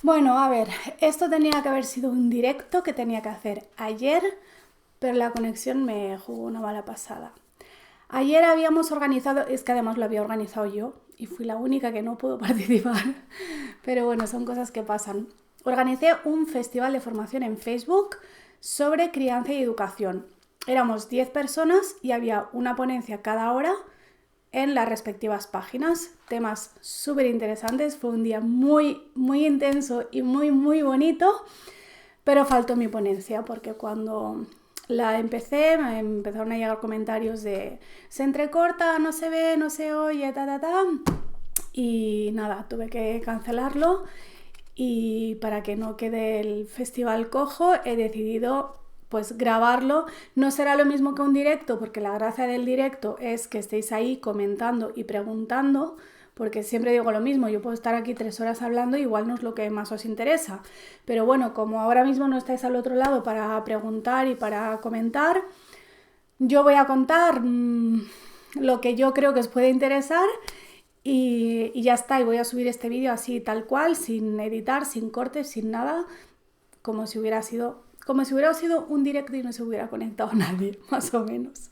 Bueno, a ver, esto tenía que haber sido un directo que tenía que hacer ayer, pero la conexión me jugó una mala pasada. Ayer habíamos organizado, es que además lo había organizado yo y fui la única que no pudo participar, pero bueno, son cosas que pasan. Organicé un festival de formación en Facebook sobre crianza y educación. Éramos 10 personas y había una ponencia cada hora en las respectivas páginas. Temas súper interesantes. Fue un día muy intenso y muy bonito, pero faltó mi ponencia porque cuando la empecé me empezaron a llegar comentarios de se entrecorta, no se ve, no se oye, y nada, tuve que cancelarlo y para que no quede el festival cojo he decidido pues grabarlo. No será lo mismo que un directo, porque la gracia del directo es que estéis ahí comentando y preguntando, porque siempre digo lo mismo, yo puedo estar aquí 3 horas hablando, igual no es lo que más os interesa, pero bueno, como ahora mismo no estáis al otro lado para preguntar y para comentar, yo voy a contar lo que yo creo que os puede interesar y ya está, y voy a subir este vídeo así tal cual, sin editar, sin cortes, sin nada, como si hubiera sido un directo y no se hubiera conectado nadie, más o menos.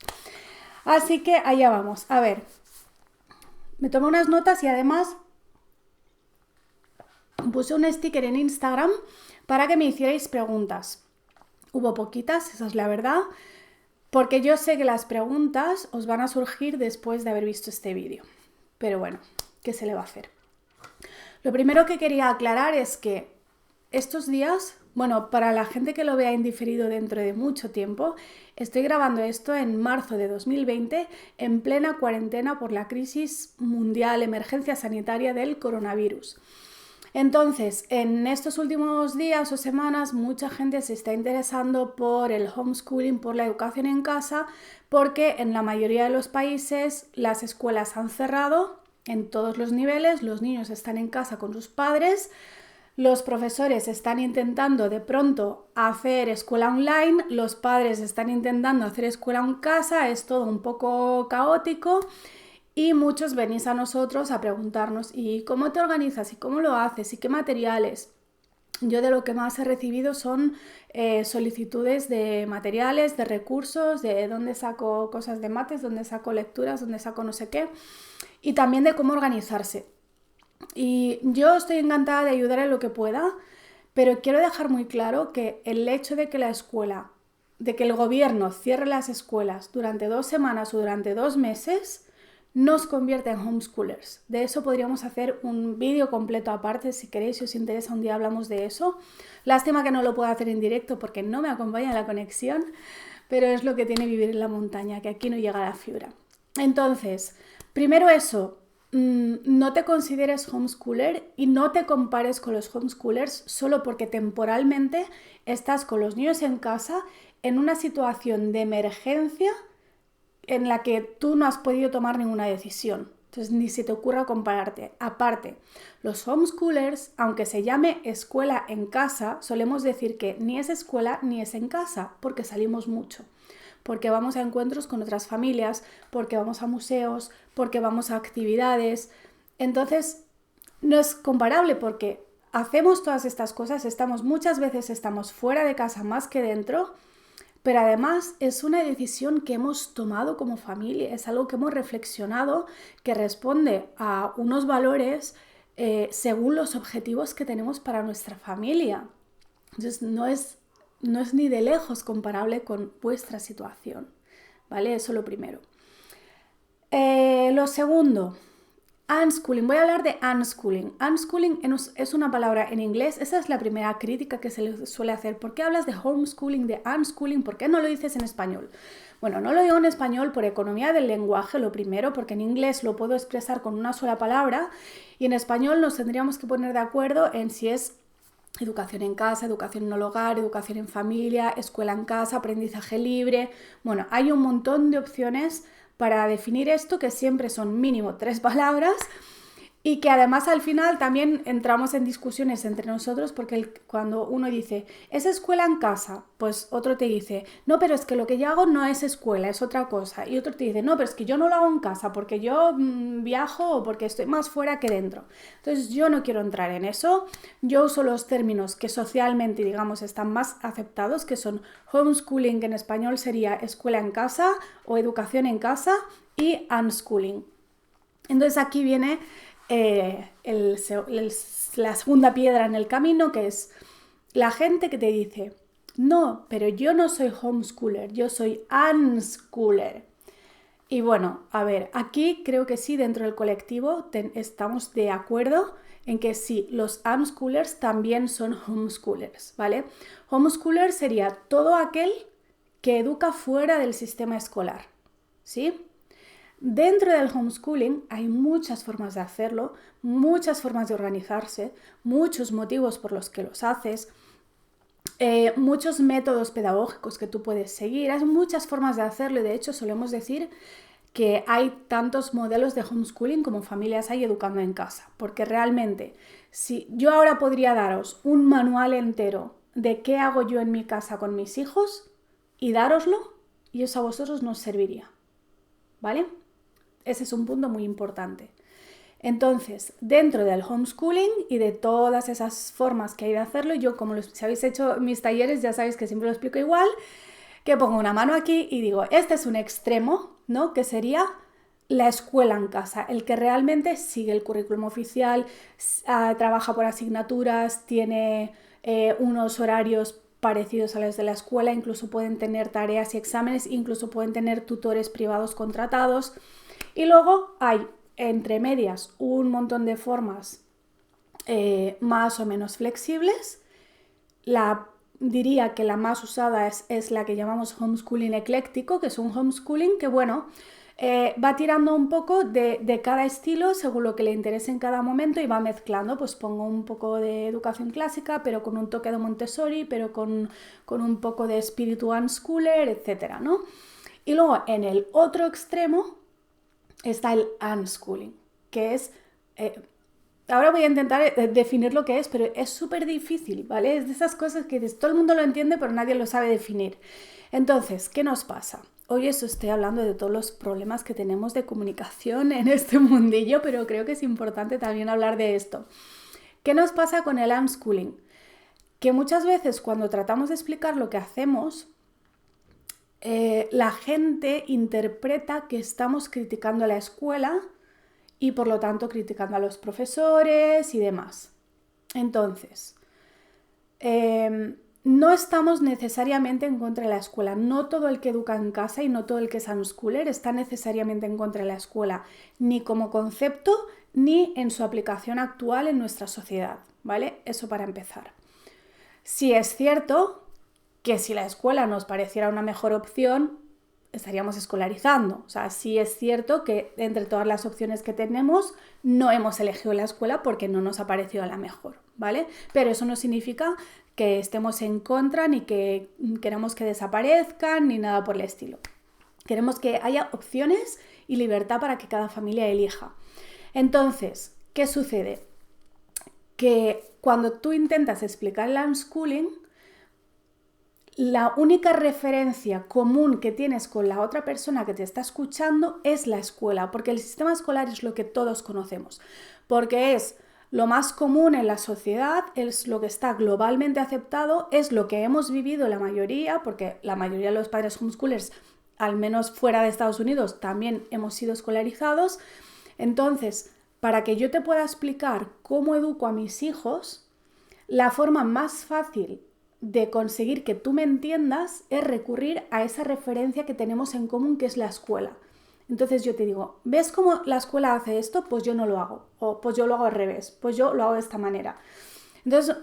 Así que allá vamos. A ver, me tomé unas notas y además puse un sticker en Instagram para que me hicierais preguntas. Hubo poquitas, esa es la verdad, porque yo sé que las preguntas os van a surgir después de haber visto este vídeo. Pero bueno, ¿qué se le va a hacer? Lo primero que quería aclarar es que estos días, bueno, para la gente que lo vea indiferido dentro de mucho tiempo, estoy grabando esto en marzo de 2020, en plena cuarentena por la crisis mundial, emergencia sanitaria del coronavirus. Entonces, en estos últimos días o semanas, mucha gente se está interesando por el homeschooling, por la educación en casa, porque en la mayoría de los países las escuelas han cerrado en todos los niveles, los niños están en casa con sus padres, los profesores están intentando de pronto hacer escuela online, los padres están intentando hacer escuela en casa, es todo un poco caótico y muchos venís a nosotros a preguntarnos ¿y cómo te organizas? ¿Y cómo lo haces? ¿Y qué materiales? Yo de lo que más he recibido son solicitudes de materiales, de recursos, de dónde saco cosas de mates, dónde saco lecturas, dónde saco no sé qué, y también de cómo organizarse. Y yo estoy encantada de ayudar en lo que pueda, pero quiero dejar muy claro que el hecho de que la escuela, de que el gobierno cierre las escuelas durante 2 semanas o durante 2 meses, nos convierte en homeschoolers. De eso podríamos hacer un vídeo completo aparte, si queréis, si os interesa, un día hablamos de eso. Lástima que no lo pueda hacer en directo porque no me acompaña la conexión, pero es lo que tiene vivir en la montaña, que aquí no llega la fibra. Entonces, primero eso, no te consideres homeschooler y no te compares con los homeschoolers solo porque temporalmente estás con los niños en casa en una situación de emergencia en la que tú no has podido tomar ninguna decisión. Entonces ni se te ocurra compararte. Aparte, los homeschoolers, aunque se llame escuela en casa, solemos decir que ni es escuela ni es en casa, porque salimos mucho. Porque vamos a encuentros con otras familias, porque vamos a museos, porque vamos a actividades. Entonces, no es comparable porque hacemos todas estas cosas, muchas veces estamos fuera de casa más que dentro, pero además es una decisión que hemos tomado como familia, es algo que hemos reflexionado, que responde a unos valores según los objetivos que tenemos para nuestra familia. Entonces no es ni de lejos comparable con vuestra situación, ¿vale? Eso lo primero. Lo segundo, unschooling. Voy a hablar de unschooling. Unschooling es una palabra en inglés. Esa es la primera crítica que se le suele hacer. ¿Por qué hablas de homeschooling, de unschooling? ¿Por qué no lo dices en español? Bueno, no lo digo en español por economía del lenguaje, lo primero, porque en inglés lo puedo expresar con una sola palabra y en español nos tendríamos que poner de acuerdo en si es educación en casa, educación en el hogar, educación en familia, escuela en casa, aprendizaje libre. Bueno, hay un montón de opciones para definir esto que siempre son mínimo 3 palabras Y que además al final también entramos en discusiones entre nosotros porque cuando uno dice, ¿es escuela en casa? Pues otro te dice, no, pero es que lo que yo hago no es escuela, es otra cosa. Y otro te dice, no, pero es que yo no lo hago en casa porque yo viajo o porque estoy más fuera que dentro. Entonces yo no quiero entrar en eso. Yo uso los términos que socialmente, digamos, están más aceptados, que son homeschooling, que en español sería escuela en casa o educación en casa, y unschooling. Entonces aquí viene la segunda piedra en el camino, que es la gente que te dice, no, pero yo no soy homeschooler, yo soy unschooler. Y bueno, a ver, aquí creo que sí, dentro del colectivo estamos de acuerdo en que sí, los unschoolers también son homeschoolers, ¿vale? Homeschooler sería todo aquel que educa fuera del sistema escolar, ¿sí? Dentro del homeschooling hay muchas formas de hacerlo, muchas formas de organizarse, muchos motivos por los que los haces, muchos métodos pedagógicos que tú puedes seguir, hay muchas formas de hacerlo y de hecho solemos decir que hay tantos modelos de homeschooling como familias hay educando en casa, porque realmente si yo ahora podría daros un manual entero de qué hago yo en mi casa con mis hijos y dároslo y eso a vosotros nos serviría, ¿vale? Ese es un punto muy importante. Entonces, dentro del homeschooling y de todas esas formas que hay de hacerlo, yo como si habéis hecho mis talleres ya sabéis que siempre lo explico igual, que pongo una mano aquí y digo, este es un extremo, ¿no? Que sería la escuela en casa, el que realmente sigue el currículum oficial, trabaja por asignaturas, tiene unos horarios parecidos a los de la escuela, incluso pueden tener tareas y exámenes, incluso pueden tener tutores privados contratados. Y luego hay, entre medias, un montón de formas más o menos flexibles. Diría que la más usada es la que llamamos homeschooling ecléctico, que es un homeschooling que, bueno, va tirando un poco de cada estilo según lo que le interese en cada momento y va mezclando, pues pongo un poco de educación clásica, pero con un toque de Montessori, pero con un poco de espíritu unschooler, etcétera, ¿no? Y luego en el otro extremo está el unschooling, que es... ahora voy a intentar definir lo que es, pero es súper difícil, ¿vale? Es de esas cosas que todo el mundo lo entiende, pero nadie lo sabe definir. Entonces, ¿qué nos pasa? Hoy os estoy hablando de todos los problemas que tenemos de comunicación en este mundillo, pero creo que es importante también hablar de esto. ¿Qué nos pasa con el unschooling? Que muchas veces cuando tratamos de explicar lo que hacemos, la gente interpreta que estamos criticando a la escuela y por lo tanto criticando a los profesores y demás. Entonces, no estamos necesariamente en contra de la escuela. No todo el que educa en casa y no todo el que es unschooler está necesariamente en contra de la escuela, ni como concepto ni en su aplicación actual en nuestra sociedad, ¿vale? Eso para empezar. Sí es cierto que si la escuela nos pareciera una mejor opción, estaríamos escolarizando. O sea, sí es cierto que entre todas las opciones que tenemos, no hemos elegido la escuela porque no nos ha parecido la mejor, ¿vale? Pero eso no significa que estemos en contra, ni que queramos que desaparezcan, ni nada por el estilo. Queremos que haya opciones y libertad para que cada familia elija. Entonces, ¿qué sucede? Que cuando tú intentas explicar el unschooling, la única referencia común que tienes con la otra persona que te está escuchando es la escuela, porque el sistema escolar es lo que todos conocemos, porque es lo más común en la sociedad, es lo que está globalmente aceptado, es lo que hemos vivido la mayoría, porque la mayoría de los padres homeschoolers, al menos fuera de Estados Unidos, también hemos sido escolarizados. Entonces, para que yo te pueda explicar cómo educo a mis hijos, la forma más fácil de conseguir que tú me entiendas es recurrir a esa referencia que tenemos en común, que es la escuela. Entonces yo te digo, ¿ves cómo la escuela hace esto? Pues yo no lo hago. O pues yo lo hago al revés. Pues yo lo hago de esta manera. Entonces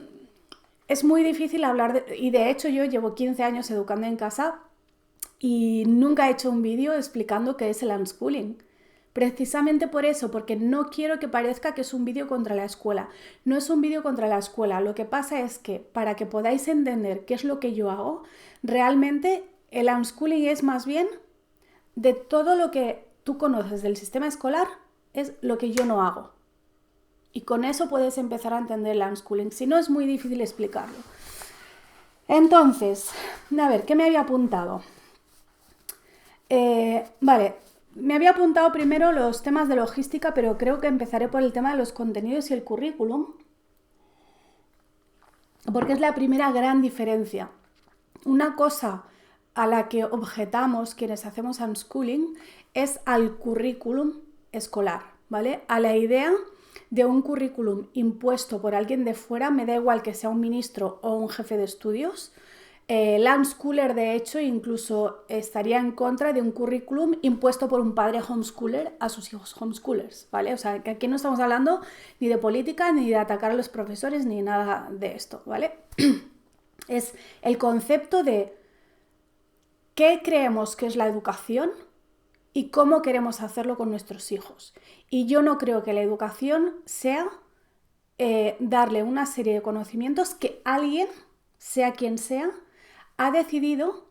es muy difícil hablar y de hecho yo llevo 15 años educando en casa y nunca he hecho un vídeo explicando qué es el unschooling. Precisamente por eso, porque no quiero que parezca que es un vídeo contra la escuela. No es un vídeo contra la escuela. Lo que pasa es que para que podáis entender qué es lo que yo hago, realmente el unschooling es más bien de todo lo que tú conoces del sistema escolar, es lo que yo no hago. Y con eso puedes empezar a entender el unschooling. Si no, es muy difícil explicarlo. Entonces, a ver, ¿qué me había apuntado? Vale, me había apuntado primero los temas de logística, pero creo que empezaré por el tema de los contenidos y el currículum, porque es la primera gran diferencia. Una cosa a la que objetamos quienes hacemos unschooling es al currículum escolar, ¿vale? A la idea de un currículum impuesto por alguien de fuera, me da igual que sea un ministro o un jefe de estudios. El unschooler, de hecho, incluso estaría en contra de un currículum impuesto por un padre homeschooler a sus hijos homeschoolers, ¿vale? O sea, que aquí no estamos hablando ni de política, ni de atacar a los profesores, ni nada de esto, ¿vale? Es el concepto de qué creemos que es la educación y cómo queremos hacerlo con nuestros hijos. Y yo no creo que la educación sea darle una serie de conocimientos que alguien, sea quien sea, ha decidido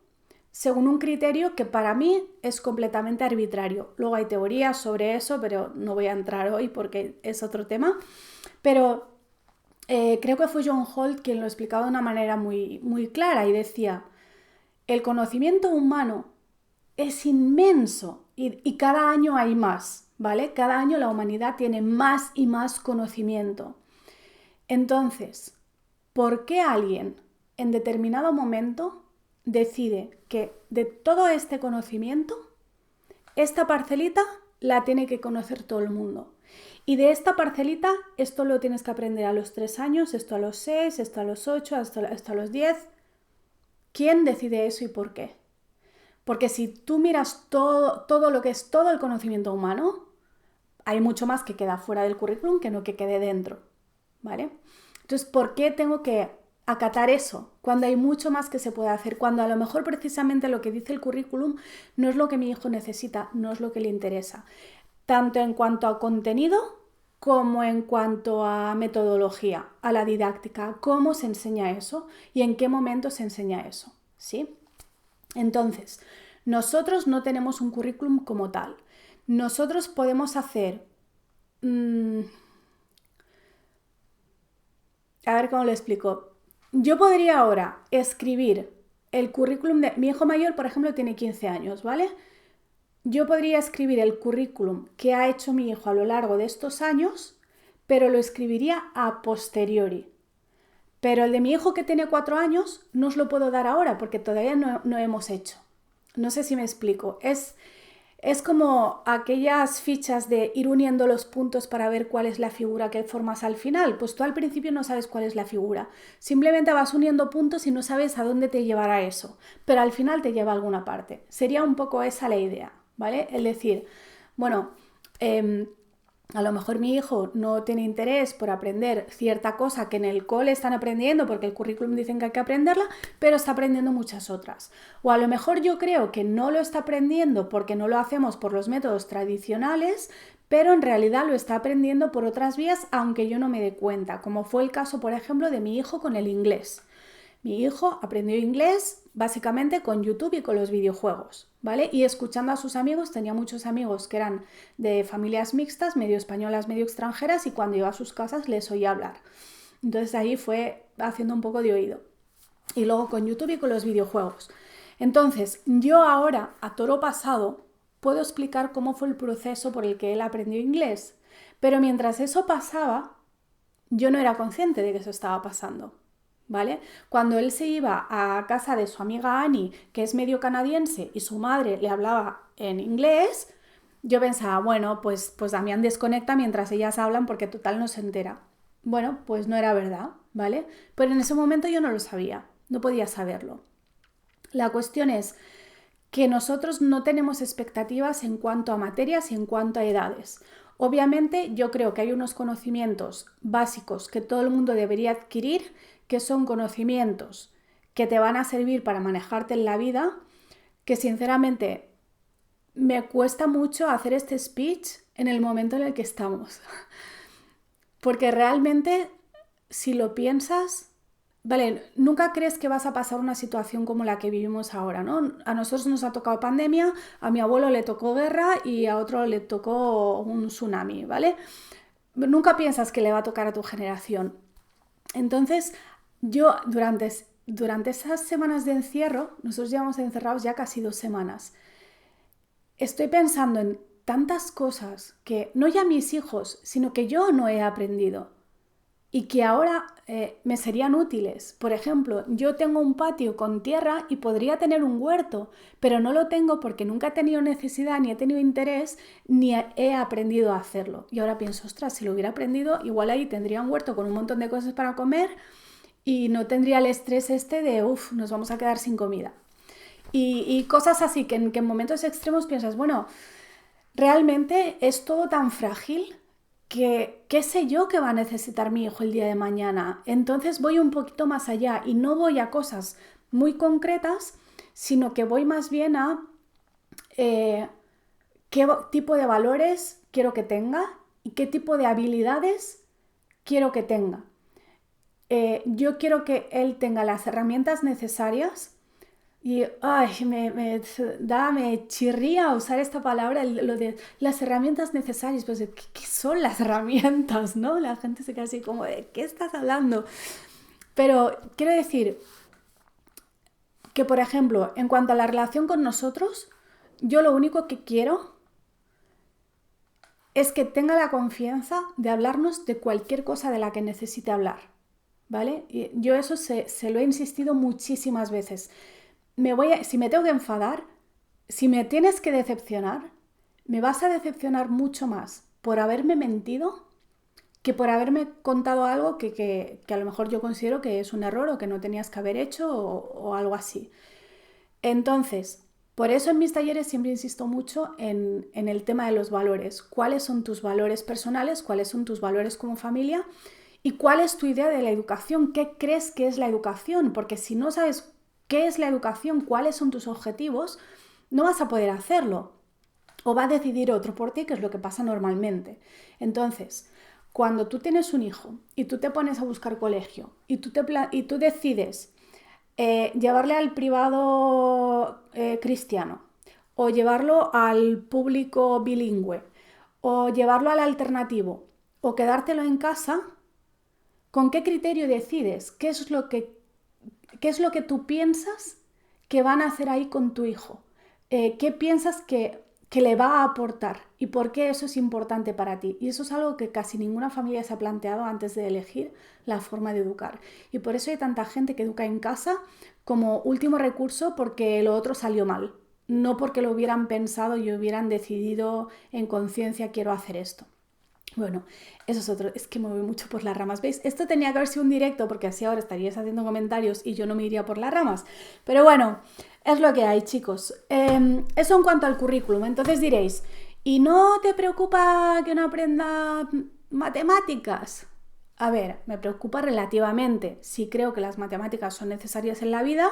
según un criterio que para mí es completamente arbitrario. Luego hay teorías sobre eso, pero no voy a entrar hoy porque es otro tema. Pero creo que fue John Holt quien lo explicaba de una manera muy, muy clara y decía, el conocimiento humano es inmenso y cada año hay más, ¿vale? Cada año la humanidad tiene más y más conocimiento. Entonces, ¿por qué alguien en determinado momento decide que de todo este conocimiento, esta parcelita la tiene que conocer todo el mundo? Y de esta parcelita, esto lo tienes que aprender a los 3 años, esto a los 6, esto a los 8, esto a los 10. ¿Quién decide eso y por qué? Porque si tú miras todo lo que es todo el conocimiento humano, hay mucho más que queda fuera del currículum que no que quede dentro, ¿vale? Entonces, ¿por qué tengo que acatar eso cuando hay mucho más que se puede hacer? Cuando a lo mejor precisamente lo que dice el currículum no es lo que mi hijo necesita, no es lo que le interesa. Tanto en cuanto a contenido como en cuanto a metodología, a la didáctica, cómo se enseña eso y en qué momento se enseña eso, ¿sí? Entonces, nosotros no tenemos un currículum como tal. Nosotros podemos hacer... a ver cómo lo explico. Yo podría ahora escribir el currículum de... Mi hijo mayor, por ejemplo, tiene 15 años, ¿vale? Yo podría escribir el currículum que ha hecho mi hijo a lo largo de estos años, pero lo escribiría a posteriori. Pero el de mi hijo que tiene 4 años no os lo puedo dar ahora porque todavía no hemos hecho. No sé si me explico. Es como aquellas fichas de ir uniendo los puntos para ver cuál es la figura que formas al final. Pues tú al principio no sabes cuál es la figura. Simplemente vas uniendo puntos y no sabes a dónde te llevará eso. Pero al final te lleva a alguna parte. Sería un poco esa la idea, ¿vale? Es decir, bueno, a lo mejor mi hijo no tiene interés por aprender cierta cosa que en el cole están aprendiendo porque el currículum dicen que hay que aprenderla, pero está aprendiendo muchas otras. O a lo mejor yo creo que no lo está aprendiendo porque no lo hacemos por los métodos tradicionales, pero en realidad lo está aprendiendo por otras vías, aunque yo no me dé cuenta, como fue el caso, por ejemplo, de mi hijo con el inglés. Mi hijo aprendió inglés básicamente con YouTube y con los videojuegos, ¿vale? Y escuchando a sus amigos, tenía muchos amigos que eran de familias mixtas, medio españolas, medio extranjeras, y cuando iba a sus casas les oía hablar. Entonces ahí fue haciendo un poco de oído. Y luego con YouTube y con los videojuegos. Entonces, yo ahora, a toro pasado, puedo explicar cómo fue el proceso por el que él aprendió inglés. Pero mientras eso pasaba, yo no era consciente de que eso estaba pasando. ¿Vale? Cuando él se iba a casa de su amiga Annie, que es medio canadiense, y su madre le hablaba en inglés, yo pensaba, bueno, pues Damián desconecta mientras ellas hablan porque total no se entera. Bueno, pues no era verdad, ¿vale? Pero en ese momento yo no lo sabía, no podía saberlo. La cuestión es que nosotros no tenemos expectativas en cuanto a materias y en cuanto a edades. Obviamente yo creo que hay unos conocimientos básicos que todo el mundo debería adquirir, que son conocimientos que te van a servir para manejarte en la vida, que sinceramente me cuesta mucho hacer este speech en el momento en el que estamos. Porque realmente, si lo piensas, vale, nunca crees que vas a pasar una situación como la que vivimos ahora, ¿no? A nosotros nos ha tocado pandemia, a mi abuelo le tocó guerra y a otro le tocó un tsunami, ¿vale? nunca piensas que le va a tocar a tu generación. Entonces, yo durante esas semanas de encierro, nosotros llevamos encerrados ya casi 2 semanas, estoy pensando en tantas cosas que no ya mis hijos, sino que yo no he aprendido y que ahora me serían útiles. Por ejemplo, yo tengo un patio con tierra y podría tener un huerto, pero no lo tengo porque nunca he tenido necesidad, ni he tenido interés, ni he aprendido a hacerlo. Y ahora pienso, ostras, si lo hubiera aprendido, igual ahí tendría un huerto con un montón de cosas para comer y no tendría el estrés de, nos vamos a quedar sin comida. Y cosas así que en momentos extremos piensas, bueno, realmente es todo tan frágil que qué sé yo que va a necesitar mi hijo el día de mañana. Entonces voy un poquito más allá y no voy a cosas muy concretas, sino que voy más bien a qué tipo de valores quiero que tenga y qué tipo de habilidades quiero que tenga. Yo quiero que él tenga las herramientas necesarias y me chirría usar esta palabra, lo de las herramientas necesarias. Pues, ¿qué son las herramientas? ¿No? La gente se queda así como, ¿de qué estás hablando? Pero quiero decir que, por ejemplo, en cuanto a la relación con nosotros, yo lo único que quiero es que tenga la confianza de hablarnos de cualquier cosa de la que necesite hablar, ¿vale? Y yo eso se lo he insistido muchísimas veces. Si me tengo que enfadar, si me tienes que decepcionar, me vas a decepcionar mucho más por haberme mentido que por haberme contado algo que a lo mejor yo considero que es un error o que no tenías que haber hecho o algo así. Entonces, por eso en mis talleres siempre insisto mucho en el tema de los valores. ¿Cuáles son tus valores personales? ¿Cuáles son tus valores como familia? ¿Y cuál es tu idea de la educación? ¿Qué crees que es la educación? Porque si no sabes qué es la educación, cuáles son tus objetivos, no vas a poder hacerlo. O va a decidir otro por ti, que es lo que pasa normalmente. Entonces, cuando tú tienes un hijo y tú te pones a buscar colegio y tú decides llevarle al privado cristiano o llevarlo al público bilingüe o llevarlo al alternativo o quedártelo en casa, ¿con qué criterio decides? ¿Qué es lo que tú piensas que van a hacer ahí con tu hijo? ¿Qué piensas que le va a aportar? ¿Y por qué eso es importante para ti? Y eso es algo que casi ninguna familia se ha planteado antes de elegir la forma de educar. Y por eso hay tanta gente que educa en casa como último recurso porque lo otro salió mal. No porque lo hubieran pensado y hubieran decidido en conciencia quiero hacer esto. Bueno, eso es otro, es que me voy mucho por las ramas, ¿veis? Esto tenía que haber sido un directo porque así ahora estaríais haciendo comentarios y yo no me iría por las ramas. Pero bueno, es lo que hay, chicos. Eso en cuanto al currículum. Entonces diréis, ¿y no te preocupa que no aprenda matemáticas? A ver, me preocupa relativamente. Sí creo que las matemáticas son necesarias en la vida,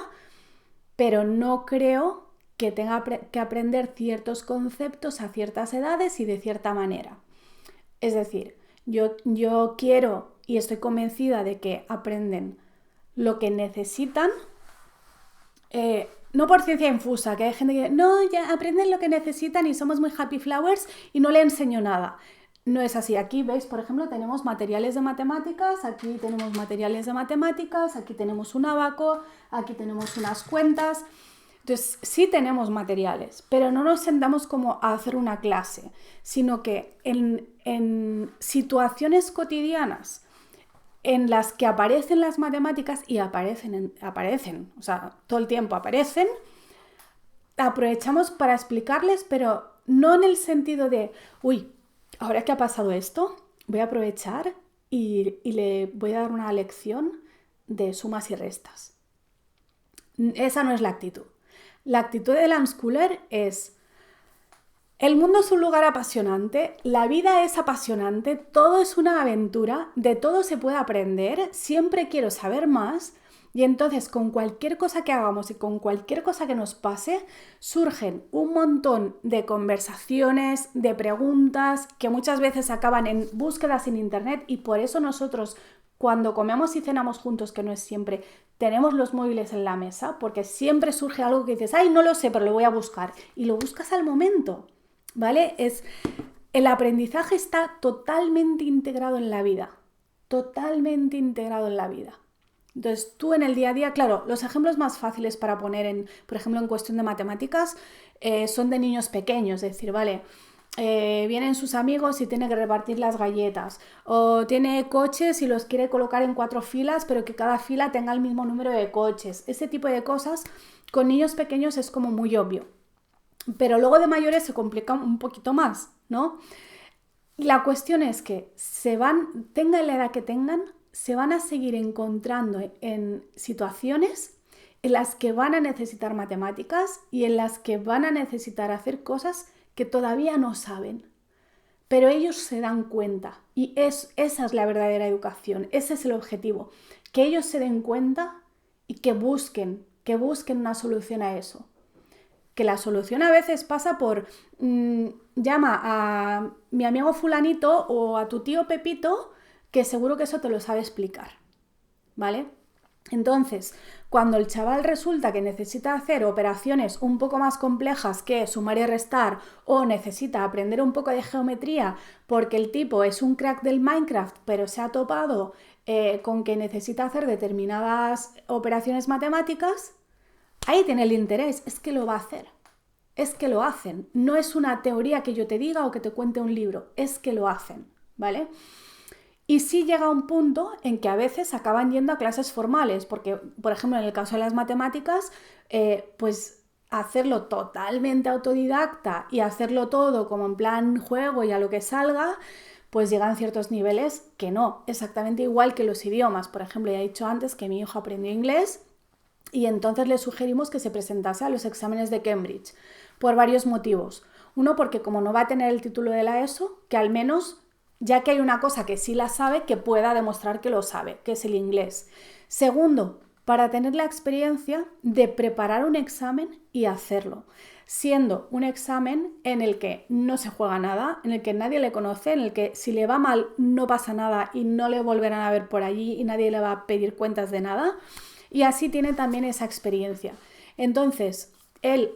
pero no creo que tenga que aprender ciertos conceptos a ciertas edades y de cierta manera. Es decir, yo quiero y estoy convencida de que aprenden lo que necesitan, no por ciencia infusa, que hay gente que no, ya aprenden lo que necesitan y somos muy happy flowers y no le enseño nada. No es así. Aquí, veis, por ejemplo, tenemos materiales de matemáticas, aquí tenemos materiales de matemáticas, aquí tenemos un abaco, aquí tenemos unas cuentas. Entonces, sí tenemos materiales, pero no nos sentamos como a hacer una clase, sino que en situaciones cotidianas en las que aparecen las matemáticas y aparecen, o sea, todo el tiempo aparecen, aprovechamos para explicarles, pero no en el sentido de, uy, ahora que ha pasado esto, voy a aprovechar y le voy a dar una lección de sumas y restas. Esa no es la actitud. La actitud del unschooler es: el mundo es un lugar apasionante, la vida es apasionante, todo es una aventura, de todo se puede aprender, siempre quiero saber más y entonces con cualquier cosa que hagamos y con cualquier cosa que nos pase surgen un montón de conversaciones, de preguntas que muchas veces acaban en búsquedas en internet y por eso nosotros cuando comemos y cenamos juntos, que no es siempre, tenemos los móviles en la mesa porque siempre surge algo que dices, ay, no lo sé, pero lo voy a buscar y lo buscas al momento. ¿Vale? El aprendizaje está totalmente integrado en la vida. Totalmente integrado en la vida. Entonces, tú en el día a día, claro, los ejemplos más fáciles para poner, por ejemplo, en cuestión de matemáticas, son de niños pequeños, es decir, vale, vienen sus amigos y tiene que repartir las galletas, o tiene coches y los quiere colocar en 4 filas, pero que cada fila tenga el mismo número de coches. Ese tipo de cosas con niños pequeños es como muy obvio, pero luego de mayores se complica un poquito más, ¿no? La cuestión es que tengan la edad que tengan, se van a seguir encontrando en situaciones en las que van a necesitar matemáticas y en las que van a necesitar hacer cosas que todavía no saben. Pero ellos se dan cuenta y esa es la verdadera educación, ese es el objetivo, que ellos se den cuenta y que busquen una solución a eso. Que la solución a veces pasa por llama a mi amigo fulanito o a tu tío Pepito, que seguro que eso te lo sabe explicar, ¿vale? Entonces, cuando el chaval resulta que necesita hacer operaciones un poco más complejas que sumar y restar, o necesita aprender un poco de geometría porque el tipo es un crack del Minecraft, pero se ha topado con que necesita hacer determinadas operaciones matemáticas, ahí tiene el interés, es que lo va a hacer. Es que lo hacen. No es una teoría que yo te diga o que te cuente un libro, es que lo hacen, ¿vale? Y sí llega un punto en que a veces acaban yendo a clases formales, porque, por ejemplo, en el caso de las matemáticas, pues hacerlo totalmente autodidacta y hacerlo todo como en plan juego y a lo que salga, pues llegan ciertos niveles que no, exactamente igual que los idiomas. Por ejemplo, ya he dicho antes que mi hijo aprendió inglés y entonces le sugerimos que se presentase a los exámenes de Cambridge por varios motivos. Uno, porque como no va a tener el título de la ESO, que al menos, ya que hay una cosa que sí la sabe, que pueda demostrar que lo sabe, que es el inglés. Segundo, para tener la experiencia de preparar un examen y hacerlo, siendo un examen en el que no se juega nada, en el que nadie le conoce, en el que si le va mal no pasa nada y no le volverán a ver por allí y nadie le va a pedir cuentas de nada, y así tiene también esa experiencia. Entonces, él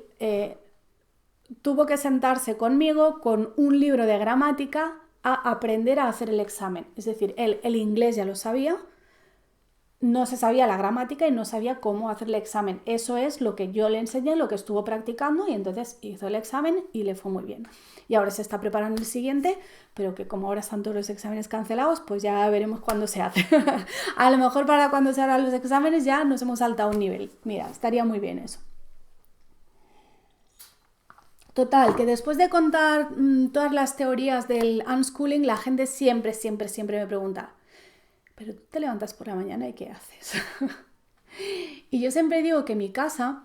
tuvo que sentarse conmigo con un libro de gramática a aprender a hacer el examen. Es decir, él el inglés ya lo sabía, no se sabía la gramática y no sabía cómo hacer el examen. Eso es lo que yo le enseñé, lo que estuvo practicando y entonces hizo el examen y le fue muy bien. Y ahora se está preparando el siguiente, pero que como ahora están todos los exámenes cancelados, pues ya veremos cuándo se hace. A lo mejor para cuando se hagan los exámenes ya nos hemos saltado un nivel. Mira, estaría muy bien eso. Total, que después de contar todas las teorías del unschooling, la gente siempre me pregunta, pero tú te levantas por la mañana y ¿qué haces? Y yo siempre digo que mi casa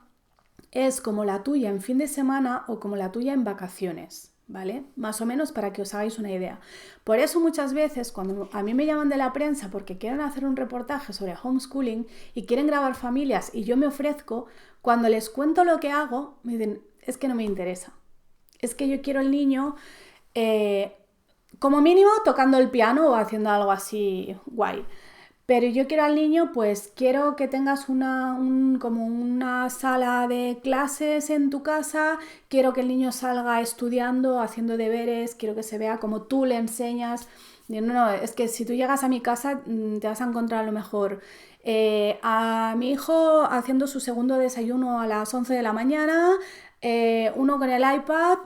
es como la tuya en fin de semana o como la tuya en vacaciones, ¿vale? Más o menos para que os hagáis una idea. Por eso muchas veces cuando a mí me llaman de la prensa porque quieren hacer un reportaje sobre homeschooling y quieren grabar familias y yo me ofrezco, cuando les cuento lo que hago, me dicen, es que no me interesa. Es que yo quiero el niño como mínimo tocando el piano o haciendo algo así guay. Pero yo quiero al niño, pues quiero que tengas como una sala de clases en tu casa, quiero que el niño salga estudiando, haciendo deberes, quiero que se vea como tú le enseñas. No, es que si tú llegas a mi casa te vas a encontrar a lo mejor a mi hijo haciendo su segundo desayuno a las 11 de la mañana, uno con el iPad,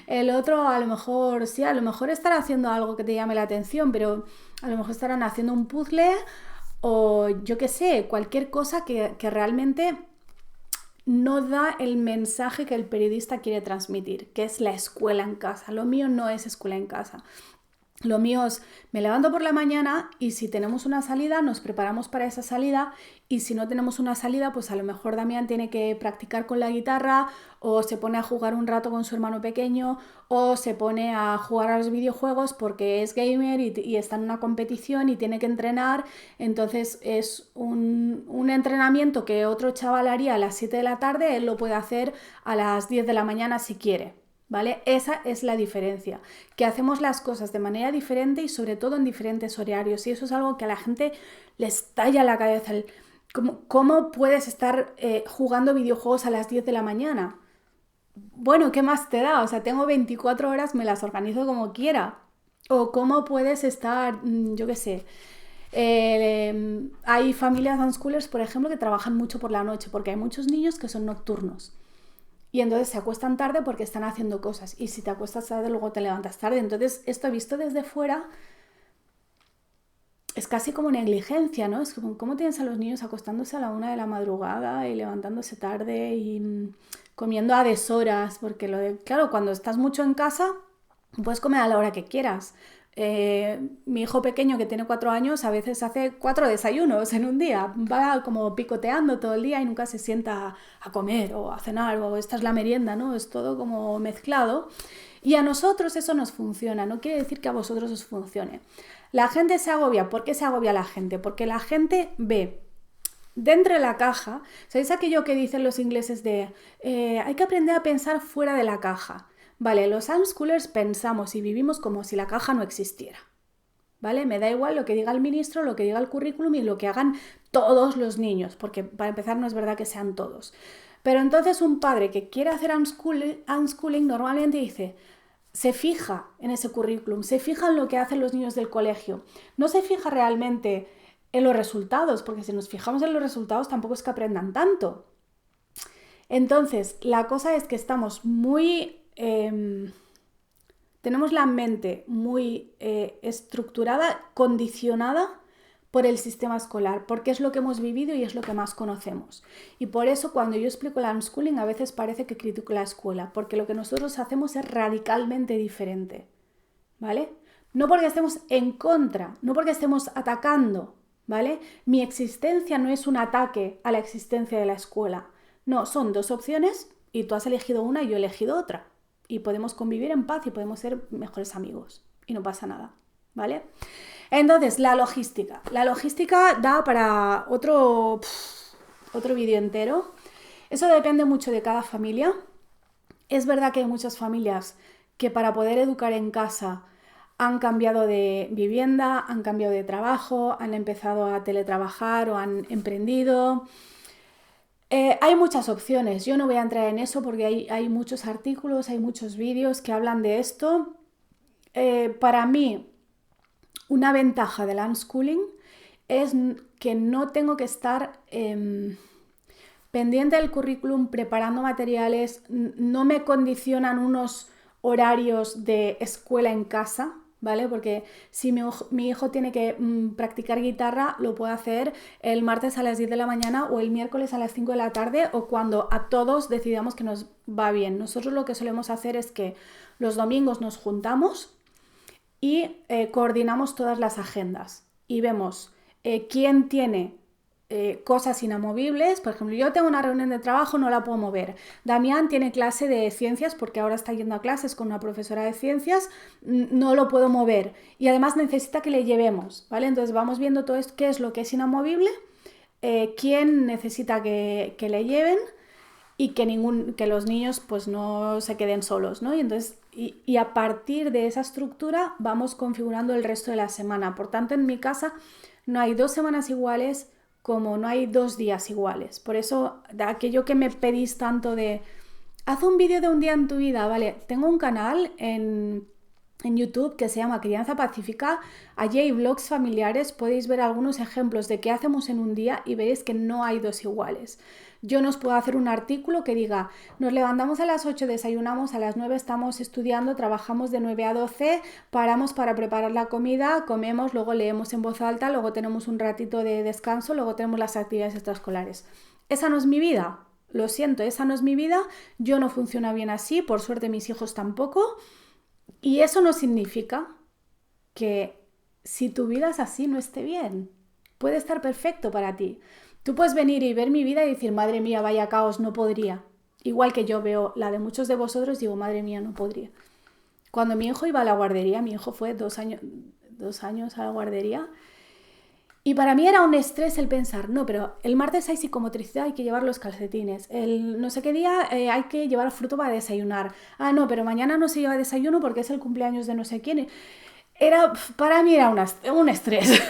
el otro a lo mejor, sí, a lo mejor estará haciendo algo que te llame la atención, pero a lo mejor estarán haciendo un puzzle o yo qué sé, cualquier cosa que realmente no da el mensaje que el periodista quiere transmitir, que es la escuela en casa. Lo mío no es escuela en casa. Lo mío es, me levanto por la mañana y si tenemos una salida, nos preparamos para esa salida y si no tenemos una salida, pues a lo mejor Damián tiene que practicar con la guitarra o se pone a jugar un rato con su hermano pequeño o se pone a jugar a los videojuegos porque es gamer y está en una competición y tiene que entrenar. Entonces es un entrenamiento que otro chaval haría a las 7 de la tarde, él lo puede hacer a las 10 de la mañana si quiere. ¿Vale? Esa es la diferencia, que hacemos las cosas de manera diferente y sobre todo en diferentes horarios y eso es algo que a la gente les talla la cabeza. ¿Cómo puedes estar jugando videojuegos a las 10 de la mañana? bueno, ¿qué más te da? O sea, tengo 24 horas, me las organizo como quiera. O cómo puedes estar, yo qué sé. Hay familias unschoolers, por ejemplo, que trabajan mucho por la noche, porque hay muchos niños que son nocturnos. Y entonces se acuestan tarde porque están haciendo cosas. Y si te acuestas tarde, luego te levantas tarde. Entonces, esto visto desde fuera es casi como negligencia, ¿no? Es como, ¿cómo tienes a los niños acostándose a la 1 de la madrugada y levantándose tarde y comiendo a deshoras? Porque claro, cuando estás mucho en casa, puedes comer a la hora que quieras. Mi hijo pequeño que tiene 4 años a veces hace 4 desayunos en un día, va como picoteando todo el día y nunca se sienta a comer o a cenar o esta es la merienda, ¿no? Es todo como mezclado y a nosotros eso nos funciona, no quiere decir que a vosotros os funcione. La gente se agobia. ¿Por qué se agobia la gente? Porque la gente ve dentro de la caja. ¿Sabéis aquello que dicen los ingleses de hay que aprender a pensar fuera de la caja? Vale, los unschoolers pensamos y vivimos como si la caja no existiera. ¿Vale? Me da igual lo que diga el ministro, lo que diga el currículum y lo que hagan todos los niños, porque para empezar no es verdad que sean todos. Pero entonces un padre que quiere hacer unschooling normalmente dice, se fija en ese currículum, se fija en lo que hacen los niños del colegio, no se fija realmente en los resultados, porque si nos fijamos en los resultados tampoco es que aprendan tanto. Entonces, la cosa es que estamos muy... tenemos la mente muy estructurada, condicionada por el sistema escolar, porque es lo que hemos vivido y es lo que más conocemos. Y por eso cuando yo explico el unschooling a veces parece que critico la escuela, porque lo que nosotros hacemos es radicalmente diferente, ¿vale? No porque estemos en contra, no porque estemos atacando, ¿vale? Mi existencia no es un ataque a la existencia de la escuela. No, son dos opciones y tú has elegido una y yo he elegido otra. Y podemos convivir en paz y podemos ser mejores amigos. Y no pasa nada, ¿vale? Entonces, la logística. La logística da para otro vídeo entero. Eso depende mucho de cada familia. Es verdad que hay muchas familias que para poder educar en casa han cambiado de vivienda, han cambiado de trabajo, han empezado a teletrabajar o han emprendido. Hay muchas opciones, yo no voy a entrar en eso porque hay muchos artículos, hay muchos vídeos que hablan de esto. Para mí, una ventaja del unschooling es que no tengo que estar pendiente del currículum, preparando materiales, no me condicionan unos horarios de escuela en casa, ¿vale? Porque si mi hijo tiene que practicar guitarra, lo puede hacer el martes a las 10 de la mañana o el miércoles a las 5 de la tarde o cuando a todos decidamos que nos va bien. Nosotros lo que solemos hacer es que los domingos nos juntamos y coordinamos todas las agendas y vemos quién tiene cosas inamovibles. Por ejemplo, yo tengo una reunión de trabajo, no la puedo mover. Damián tiene clase de ciencias porque ahora está yendo a clases con una profesora de ciencias, no lo puedo mover y además necesita que le llevemos, ¿vale? Entonces vamos viendo todo esto, qué es lo que es inamovible, quién necesita que le lleven y que los niños pues no se queden solos, ¿no? Y entonces y a partir de esa estructura vamos configurando el resto de la semana. Por tanto, en mi casa no hay 2 semanas iguales como no hay 2 días iguales. Por eso, de aquello que me pedís tanto de haz un vídeo de un día en tu vida, ¿vale? Tengo un canal en YouTube que se llama Crianza Pacífica. Allí hay vlogs familiares, podéis ver algunos ejemplos de qué hacemos en un día y veréis que no hay dos iguales. Yo no os puedo hacer un artículo que diga, nos levantamos a las 8, desayunamos, a las 9 estamos estudiando, trabajamos de 9 a 12, paramos para preparar la comida, comemos, luego leemos en voz alta, luego tenemos un ratito de descanso, luego tenemos las actividades extraescolares. Esa no es mi vida, lo siento, esa no es mi vida, yo no funciono bien así, por suerte mis hijos tampoco, y eso no significa que si tu vida es así no esté bien, puede estar perfecto para ti. Tú puedes venir y ver mi vida y decir, madre mía, vaya caos, no podría. Igual que yo veo la de muchos de vosotros, digo, madre mía, no podría. Cuando mi hijo iba a la guardería, mi hijo fue 2 años a la guardería, y para mí era un estrés el pensar, no, pero el martes hay psicomotricidad, hay que llevar los calcetines, el no sé qué día hay que llevar fruto para desayunar. Ah, no, pero mañana no se lleva desayuno porque es el cumpleaños de no sé quién. Para mí era un estrés.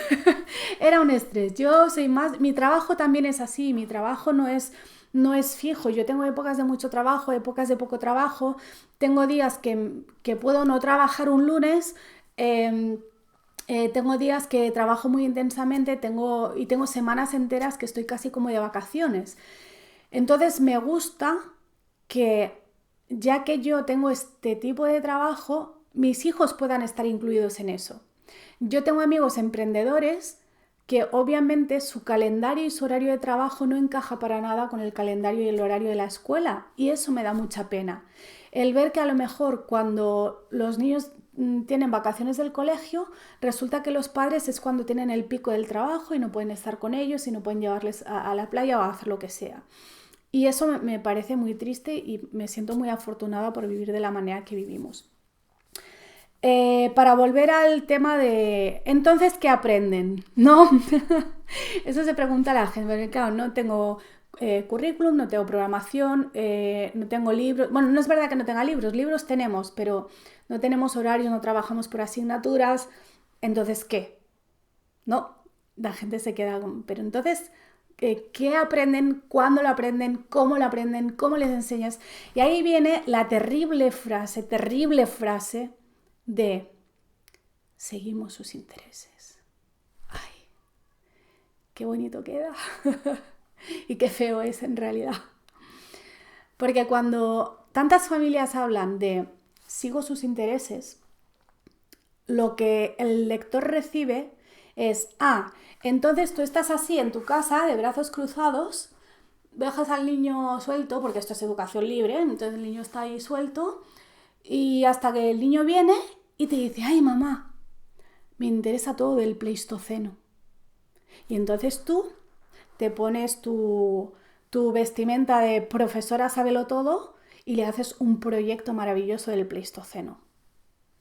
Era un estrés. Yo soy más. Mi trabajo también es así. Mi trabajo no es fijo. Yo tengo épocas de mucho trabajo, épocas de poco trabajo. Tengo días que puedo no trabajar un lunes. eh, Tengo días que trabajo muy intensamente y tengo semanas enteras que estoy casi como de vacaciones. Entonces me gusta que, ya que yo tengo este tipo de trabajo, mis hijos puedan estar incluidos en eso. Yo tengo amigos emprendedores que obviamente su calendario y su horario de trabajo no encaja para nada con el calendario y el horario de la escuela, y eso me da mucha pena. El ver que a lo mejor cuando los niños tienen vacaciones del colegio, resulta que los padres es cuando tienen el pico del trabajo y no pueden estar con ellos y no pueden llevarles a la playa o a hacer lo que sea. Y eso me parece muy triste y me siento muy afortunada por vivir de la manera que vivimos. Para volver al tema de, entonces, ¿qué aprenden? ¿No? Eso se pregunta a la gente, porque claro, no tengo currículum, no tengo programación, no tengo libros. Bueno, no es verdad que no tenga libros, libros tenemos, pero no tenemos horarios, no trabajamos por asignaturas. Entonces, ¿qué? No, la gente se queda con, pero entonces, ¿qué aprenden? ¿Cuándo lo aprenden? ¿Cómo lo aprenden? ¿Cómo les enseñas? Y ahí viene la terrible frase de seguimos sus intereses. Ay, qué bonito queda. Y qué feo es en realidad. Porque cuando tantas familias hablan de sigo sus intereses, lo que el lector recibe es, entonces tú estás así en tu casa de brazos cruzados, dejas al niño suelto, porque esto es educación libre, entonces el niño está ahí suelto, y hasta que el niño viene y te dice, ay mamá, me interesa todo del Pleistoceno. Y entonces tú te pones tu vestimenta de profesora sábelo todo y le haces un proyecto maravilloso del Pleistoceno.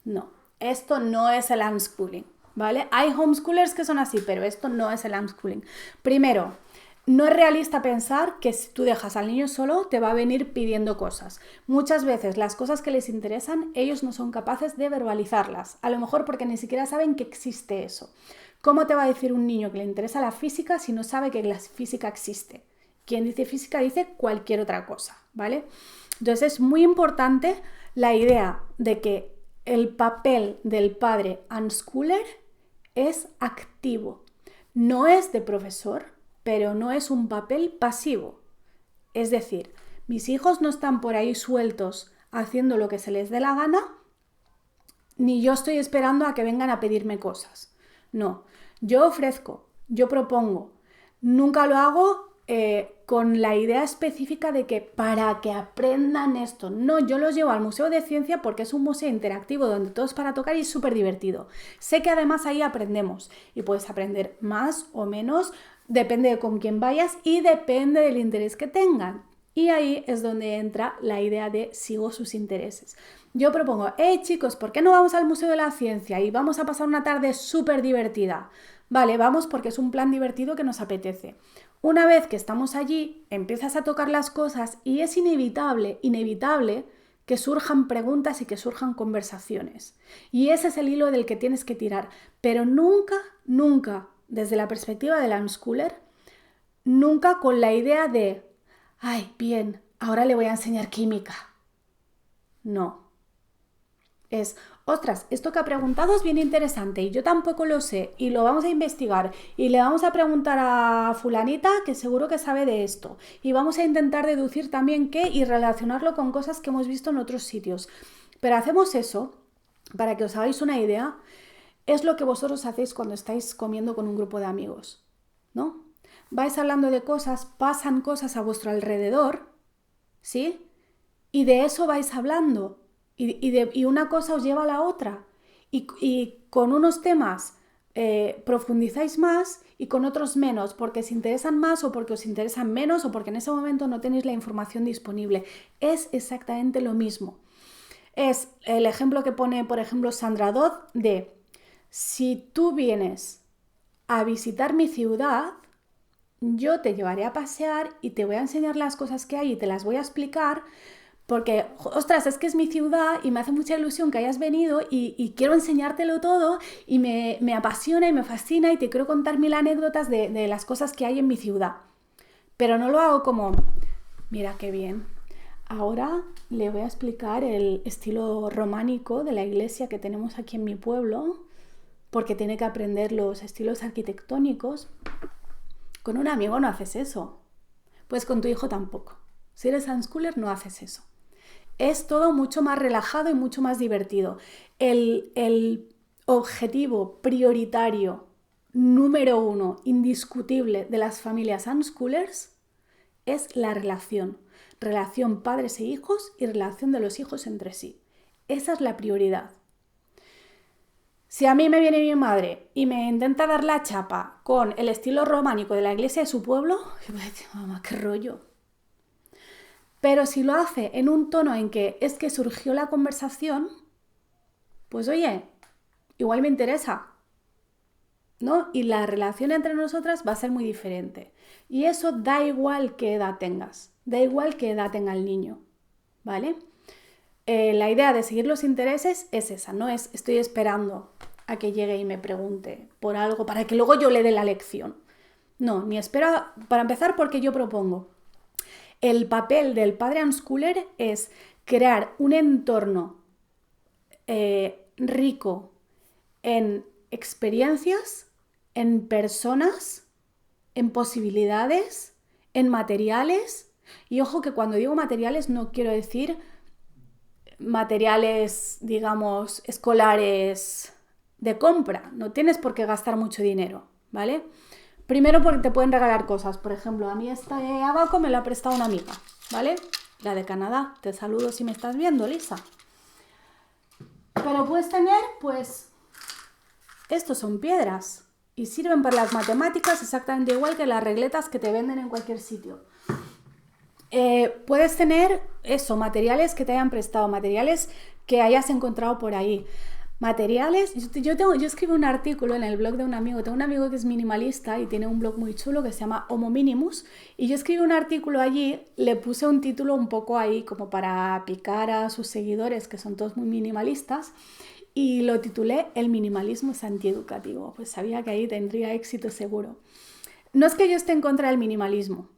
No, esto no es el unschooling, ¿vale? Hay homeschoolers que son así, pero esto no es el unschooling. Primero, no es realista pensar que si tú dejas al niño solo te va a venir pidiendo cosas. Muchas veces las cosas que les interesan ellos no son capaces de verbalizarlas, a lo mejor porque ni siquiera saben que existe eso. ¿Cómo te va a decir un niño que le interesa la física si no sabe que la física existe? Quien dice física dice cualquier otra cosa, ¿vale? Entonces es muy importante la idea de que el papel del padre unschooler es activo. No es de profesor, pero no es un papel pasivo. Es decir, mis hijos no están por ahí sueltos haciendo lo que se les dé la gana, ni yo estoy esperando a que vengan a pedirme cosas. No, yo ofrezco, yo propongo. Nunca lo hago con la idea específica de que para que aprendan esto. No, yo los llevo al Museo de Ciencia porque es un museo interactivo donde todo es para tocar y es súper divertido. Sé que además ahí aprendemos y puedes aprender más o menos, depende de con quién vayas y depende del interés que tengan. Y ahí es donde entra la idea de sigo sus intereses. Yo propongo, chicos, ¿por qué no vamos al Museo de la Ciencia y vamos a pasar una tarde súper divertida? Vale, vamos porque es un plan divertido que nos apetece. Una vez que estamos allí, empiezas a tocar las cosas y es inevitable que surjan preguntas y que surjan conversaciones. Y ese es el hilo del que tienes que tirar. Pero nunca, nunca, desde la perspectiva del unschooler, nunca con la idea de, ay, bien, ahora le voy a enseñar química. No. Es, ostras, esto que ha preguntado es bien interesante y yo tampoco lo sé y lo vamos a investigar y le vamos a preguntar a fulanita que seguro que sabe de esto y vamos a intentar deducir también qué y relacionarlo con cosas que hemos visto en otros sitios. Pero hacemos eso, para que os hagáis una idea, es lo que vosotros hacéis cuando estáis comiendo con un grupo de amigos, ¿no? Vais hablando de cosas, pasan cosas a vuestro alrededor, ¿sí? Y de eso vais hablando. Y una cosa os lleva a la otra. Y con unos temas profundizáis más y con otros menos, porque os interesan más o porque os interesan menos o porque en ese momento no tenéis la información disponible. Es exactamente lo mismo. Es el ejemplo que pone, por ejemplo, Sandra Dodd de si tú vienes a visitar mi ciudad, yo te llevaré a pasear y te voy a enseñar las cosas que hay y te las voy a explicar, Porque, ostras, es que es mi ciudad y me hace mucha ilusión que hayas venido y quiero enseñártelo todo y me apasiona y me fascina y te quiero contar 1000 anécdotas de las cosas que hay en mi ciudad. Pero no lo hago como, mira qué bien, ahora le voy a explicar el estilo románico de la iglesia que tenemos aquí en mi pueblo, porque tiene que aprender los estilos arquitectónicos. Con un amigo no haces eso, pues con tu hijo tampoco. Si eres unschooler no haces eso. Es todo mucho más relajado y mucho más divertido. El objetivo prioritario número 1, indiscutible, de las familias unschoolers es la relación. Relación padres e hijos y relación de los hijos entre sí. Esa es la prioridad. Si a mí me viene mi madre y me intenta dar la chapa con el estilo románico de la iglesia de su pueblo, yo voy a decir, mamá, qué rollo. Pero si lo hace en un tono en que es que surgió la conversación, pues oye, igual me interesa, ¿no? Y la relación entre nosotras va a ser muy diferente. Y eso da igual qué edad tengas, da igual qué edad tenga el niño, ¿vale? La idea de seguir los intereses es esa, no es estoy esperando a que llegue y me pregunte por algo para que luego yo le dé la lección. No, ni espera, para empezar porque yo propongo. El papel del padre unschooler es crear un entorno rico en experiencias, en personas, en posibilidades, en materiales. Y ojo que cuando digo materiales no quiero decir materiales, digamos, escolares de compra. No tienes por qué gastar mucho dinero, ¿vale? Primero porque te pueden regalar cosas. Por ejemplo, a mí este abaco me lo ha prestado una amiga, ¿vale? La de Canadá. Te saludo si me estás viendo, Lisa. Pero puedes tener, pues, estos son piedras y sirven para las matemáticas exactamente igual que las regletas que te venden en cualquier sitio. Puedes tener eso, materiales que te hayan prestado, materiales que hayas encontrado por ahí. Materiales, yo escribo un artículo en el blog de un amigo, tengo un amigo que es minimalista y tiene un blog muy chulo que se llama Homo Minimus y yo escribí un artículo allí, le puse un título un poco ahí como para picar a sus seguidores que son todos muy minimalistas y lo titulé El minimalismo es antieducativo, pues sabía que ahí tendría éxito seguro. No es que yo esté en contra del minimalismo,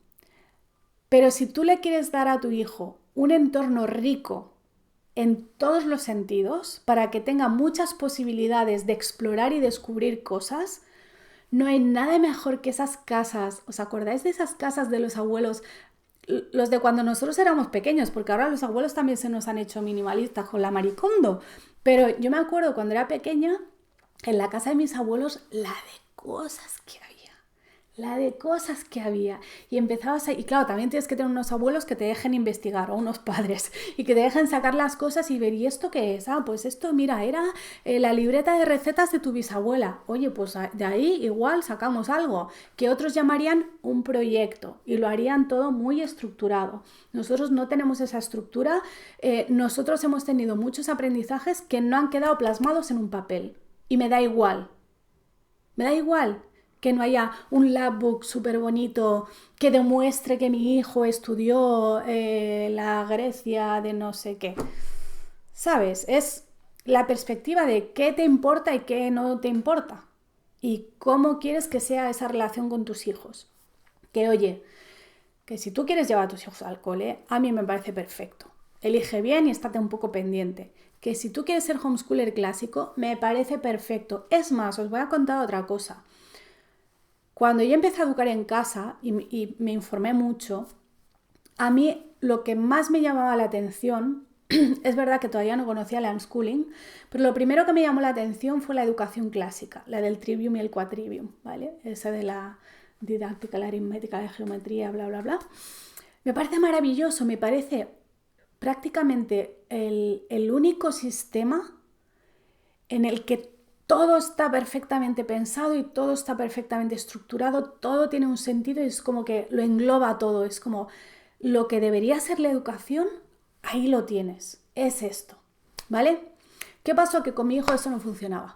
pero si tú le quieres dar a tu hijo un entorno rico en todos los sentidos, para que tenga muchas posibilidades de explorar y descubrir cosas, no hay nada mejor que esas casas. ¿Os acordáis de esas casas de los abuelos? Los de cuando nosotros éramos pequeños, porque ahora los abuelos también se nos han hecho minimalistas con la Maricondo. Pero yo me acuerdo cuando era pequeña, en la casa de mis abuelos, la de cosas que había. Y empezabas a... Y claro, también tienes que tener unos abuelos que te dejen investigar, o unos padres, y que te dejen sacar las cosas y ver, ¿y esto qué es? Ah, pues esto, mira, era la libreta de recetas de tu bisabuela. Oye, pues de ahí igual sacamos algo, que otros llamarían un proyecto, y lo harían todo muy estructurado. Nosotros no tenemos esa estructura, nosotros hemos tenido muchos aprendizajes que no han quedado plasmados en un papel, y me da igual que no haya un labbook súper bonito que demuestre que mi hijo estudió la Grecia de no sé qué. ¿Sabes? Es la perspectiva de qué te importa y qué no te importa. Y cómo quieres que sea esa relación con tus hijos. Que oye, que si tú quieres llevar a tus hijos al cole, a mí me parece perfecto. Elige bien y estate un poco pendiente. Que si tú quieres ser homeschooler clásico, me parece perfecto. Es más, os voy a contar otra cosa. Cuando yo empecé a educar en casa y me informé mucho, a mí lo que más me llamaba la atención, es verdad que todavía no conocía el unschooling, pero lo primero que me llamó la atención fue la educación clásica, la del trivium y el quadrivium, ¿vale? Esa de la didáctica, la aritmética, la geometría, bla, bla, bla. Me parece maravilloso, me parece prácticamente el único sistema en el que todo está perfectamente pensado y todo está perfectamente estructurado, todo tiene un sentido y es como que lo engloba todo, es como lo que debería ser la educación, ahí lo tienes, es esto, ¿vale? ¿Qué pasó? Que con mi hijo eso no funcionaba.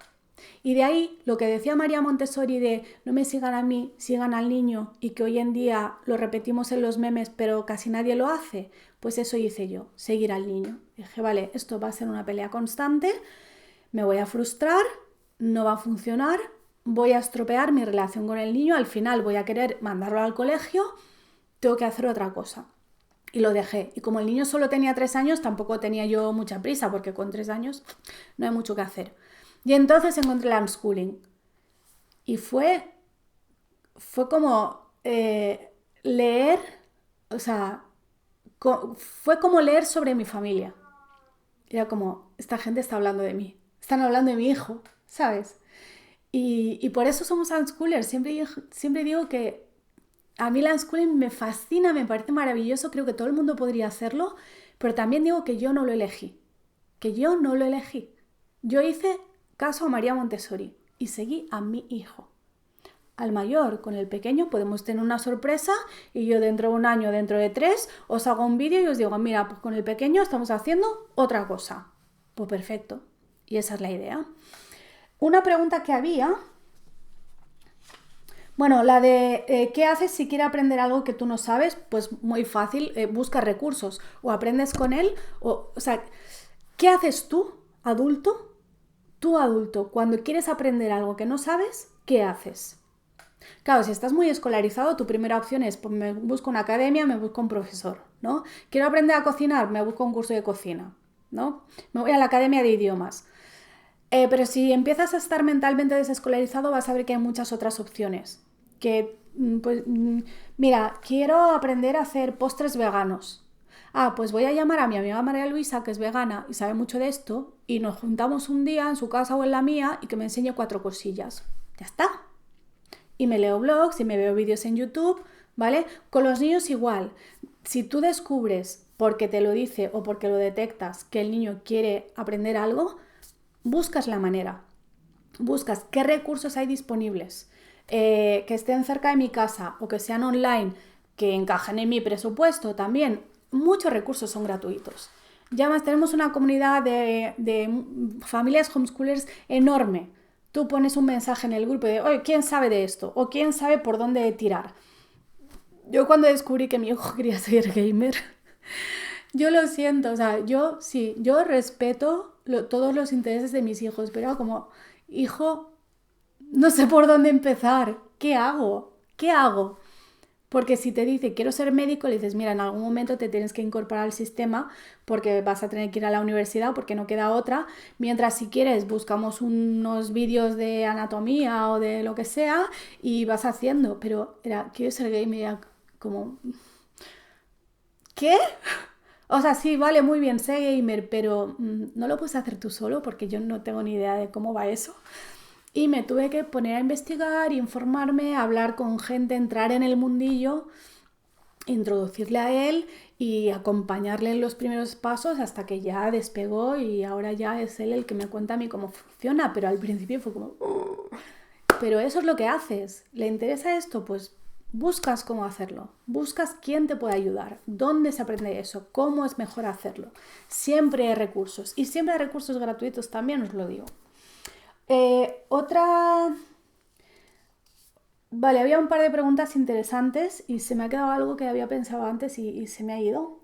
Y de ahí lo que decía María Montessori de no me sigan a mí, sigan al niño, y que hoy en día lo repetimos en los memes pero casi nadie lo hace, pues eso hice yo, seguir al niño. Dije, vale, esto va a ser una pelea constante, me voy a frustrar, no va a funcionar, voy a estropear mi relación con el niño, al final voy a querer mandarlo al colegio, tengo que hacer otra cosa. Y lo dejé. Y como el niño solo tenía 3 años, tampoco tenía yo mucha prisa, porque con 3 años no hay mucho que hacer. Y entonces encontré el unschooling. Y fue como leer, o sea, fue como leer sobre mi familia. Era como, esta gente está hablando de mí, están hablando de mi hijo, ¿sabes? Y por eso somos unschoolers. Siempre digo que a mí el unschooling me fascina, me parece maravilloso, creo que todo el mundo podría hacerlo, pero también digo que yo no lo elegí, Yo hice caso a María Montessori y seguí a mi hijo. Al mayor, con el pequeño podemos tener una sorpresa y yo dentro de un año, dentro de 3, os hago un vídeo y os digo, mira, pues con el pequeño estamos haciendo otra cosa. Pues perfecto. Y esa es la idea. Una pregunta que había, bueno, la de ¿qué haces si quiere aprender algo que tú no sabes? Pues muy fácil, busca recursos o aprendes con él, o sea, ¿qué haces tú, adulto? Tú, adulto, cuando quieres aprender algo que no sabes, ¿qué haces? Claro, si estás muy escolarizado, tu primera opción es, pues me busco una academia, me busco un profesor, ¿no? Quiero aprender a cocinar, me busco un curso de cocina, ¿no? Me voy a la academia de idiomas. Pero si empiezas a estar mentalmente desescolarizado, vas a ver que hay muchas otras opciones. Que, mira, quiero aprender a hacer postres veganos. Ah, pues voy a llamar a mi amiga María Luisa, que es vegana y sabe mucho de esto, y nos juntamos un día en su casa o en la mía y que me enseñe 4 cosillas. Ya está. Y me leo blogs y me veo vídeos en YouTube, ¿vale? Con los niños igual. Si tú descubres, porque te lo dice o porque lo detectas, que el niño quiere aprender algo, buscas la manera. Buscas qué recursos hay disponibles, que estén cerca de mi casa o que sean online, que encajen en mi presupuesto también. Muchos recursos son gratuitos. Ya más, tenemos una comunidad de familias homeschoolers enorme. Tú pones un mensaje en el grupo de, oye, ¿quién sabe de esto? O ¿quién sabe por dónde tirar? Yo cuando descubrí que mi hijo quería ser gamer, yo lo siento, o sea, yo sí, yo respeto todos los intereses de mis hijos, pero como hijo, no sé por dónde empezar. ¿Qué hago? ¿Qué hago? Porque si te dice quiero ser médico, le dices, mira, en algún momento te tienes que incorporar al sistema porque vas a tener que ir a la universidad porque no queda otra. Mientras si quieres buscamos unos vídeos de anatomía o de lo que sea y vas haciendo. Pero era, quiero ser gamer, era como, ¿qué? O sea, sí, vale, muy bien, sé gamer, pero no lo puedes hacer tú solo porque yo no tengo ni idea de cómo va eso. Y me tuve que poner a investigar, informarme, hablar con gente, entrar en el mundillo, introducirle a él y acompañarle en los primeros pasos hasta que ya despegó y ahora ya es él el que me cuenta a mí cómo funciona, pero al principio fue como... Pero eso es lo que haces. ¿Le interesa esto? Pues buscas cómo hacerlo, buscas quién te puede ayudar, dónde se aprende eso, cómo es mejor hacerlo. Siempre hay recursos y siempre hay recursos gratuitos también, os lo digo. Otra... Vale, había un par de preguntas interesantes y se me ha quedado algo que había pensado antes y se me ha ido.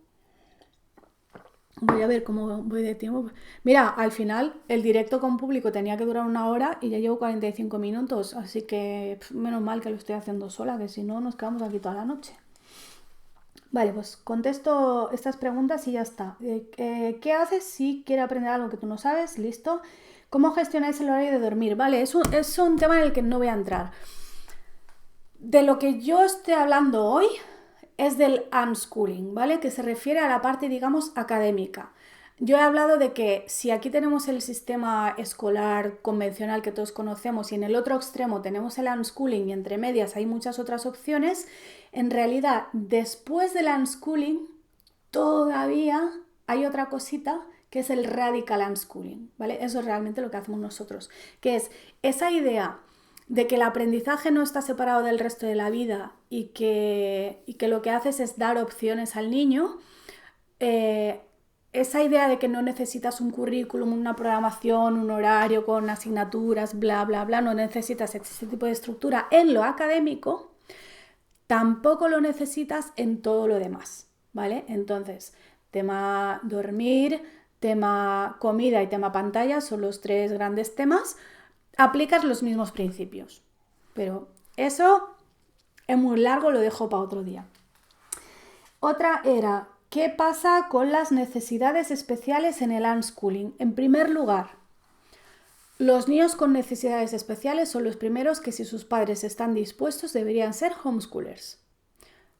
Voy a ver cómo voy de tiempo. Mira, al final el directo con público tenía que durar 1 hora y ya llevo 45 minutos, así que menos mal que lo estoy haciendo sola, que si no nos quedamos aquí toda la noche. Vale, pues contesto estas preguntas y ya está. ¿Qué haces si quieres aprender algo que tú no sabes? Listo. ¿Cómo gestionáis el horario de dormir? Vale, es un tema en el que no voy a entrar. De lo que yo estoy hablando hoy es del unschooling, ¿vale? Que se refiere a la parte, digamos, académica. Yo he hablado de que si aquí tenemos el sistema escolar convencional que todos conocemos y en el otro extremo tenemos el unschooling y entre medias hay muchas otras opciones, en realidad después del unschooling todavía hay otra cosita que es el radical unschooling, ¿vale? Eso es realmente lo que hacemos nosotros, que es esa idea de que el aprendizaje no está separado del resto de la vida y que lo que haces es dar opciones al niño, esa idea de que no necesitas un currículum, una programación, un horario con asignaturas, bla, bla, bla, no necesitas ese tipo de estructura en lo académico, tampoco lo necesitas en todo lo demás, ¿vale? Entonces, tema dormir, tema comida y tema pantalla son los 3 grandes temas. Aplicas los mismos principios, pero eso es muy largo, lo dejo para otro día. Otra era, ¿qué pasa con las necesidades especiales en el unschooling? En primer lugar, los niños con necesidades especiales son los primeros que, si sus padres están dispuestos, deberían ser homeschoolers.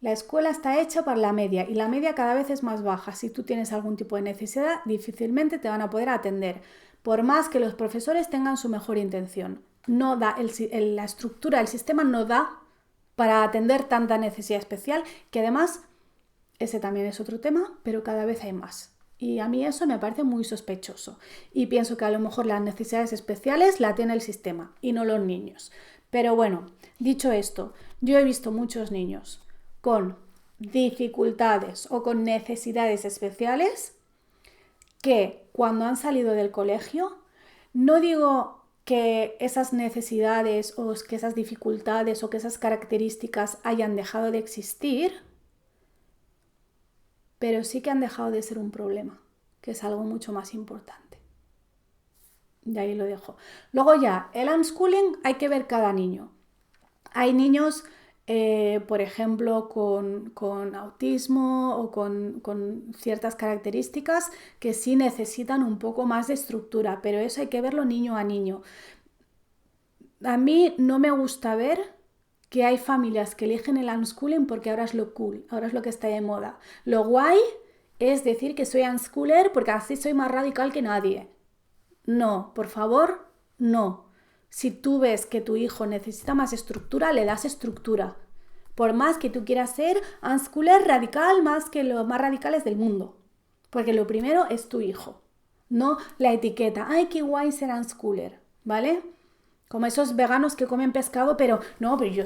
La escuela está hecha para la media y la media cada vez es más baja. Si tú tienes algún tipo de necesidad, difícilmente te van a poder atender, por más que los profesores tengan su mejor intención. No da la estructura, el sistema no da para atender tanta necesidad especial, que además, ese también es otro tema, pero cada vez hay más. Y a mí eso me parece muy sospechoso. Y pienso que a lo mejor las necesidades especiales la tiene el sistema y no los niños. Pero bueno, dicho esto, yo he visto muchos niños con dificultades o con necesidades especiales que cuando han salido del colegio, no digo que esas necesidades o que esas dificultades o que esas características hayan dejado de existir, pero sí que han dejado de ser un problema, que es algo mucho más importante. De ahí lo dejo. Luego ya, el unschooling hay que ver cada niño. Hay niños, por ejemplo, con autismo o con ciertas características que sí necesitan un poco más de estructura, pero eso hay que verlo niño a niño. A mí no me gusta ver que hay familias que eligen el unschooling porque ahora es lo cool, ahora es lo que está de moda. Lo guay es decir que soy unschooler porque así soy más radical que nadie. No, por favor, no. Si tú ves que tu hijo necesita más estructura, le das estructura. Por más que tú quieras ser unschooler radical, más que los más radicales del mundo. Porque lo primero es tu hijo, no la etiqueta. ¡Ay, qué guay ser unschooler! ¿Vale? Como esos veganos que comen pescado, pero no, pero yo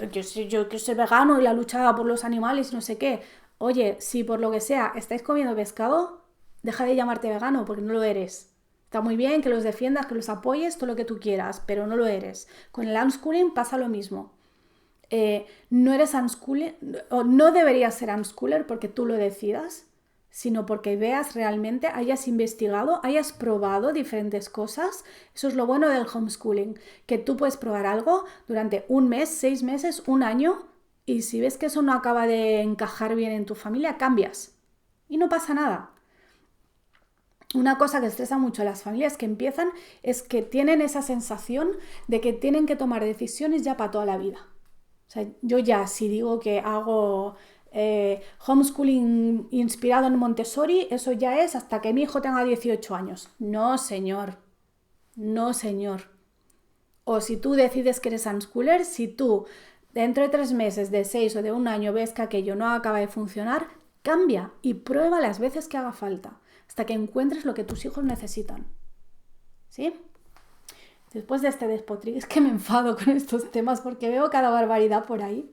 que soy vegano y la lucha por los animales y no sé qué. Oye, si por lo que sea estáis comiendo pescado, deja de llamarte vegano porque no lo eres. Está muy bien que los defiendas, que los apoyes, todo lo que tú quieras, pero no lo eres. Con el unschooling pasa lo mismo. No eres unschooler, o no deberías ser unschooler porque tú lo decidas, sino porque veas realmente, hayas investigado, hayas probado diferentes cosas. Eso es lo bueno del homeschooling, que tú puedes probar algo durante un mes, 6 meses, un año, y si ves que eso no acaba de encajar bien en tu familia, cambias. Y no pasa nada. Una cosa que estresa mucho a las familias que empiezan es que tienen esa sensación de que tienen que tomar decisiones ya para toda la vida. O sea, yo ya si digo que hago homeschooling inspirado en Montessori, eso ya es hasta que mi hijo tenga 18 años. No, señor. No, señor. O si tú decides que eres unschooler, si tú dentro de 3 meses, de 6 o de un año ves que aquello no acaba de funcionar, cambia y prueba las veces que haga falta, hasta que encuentres lo que tus hijos necesitan. ¿Sí? Después de este despotrique, es que me enfado con estos temas porque veo cada barbaridad por ahí.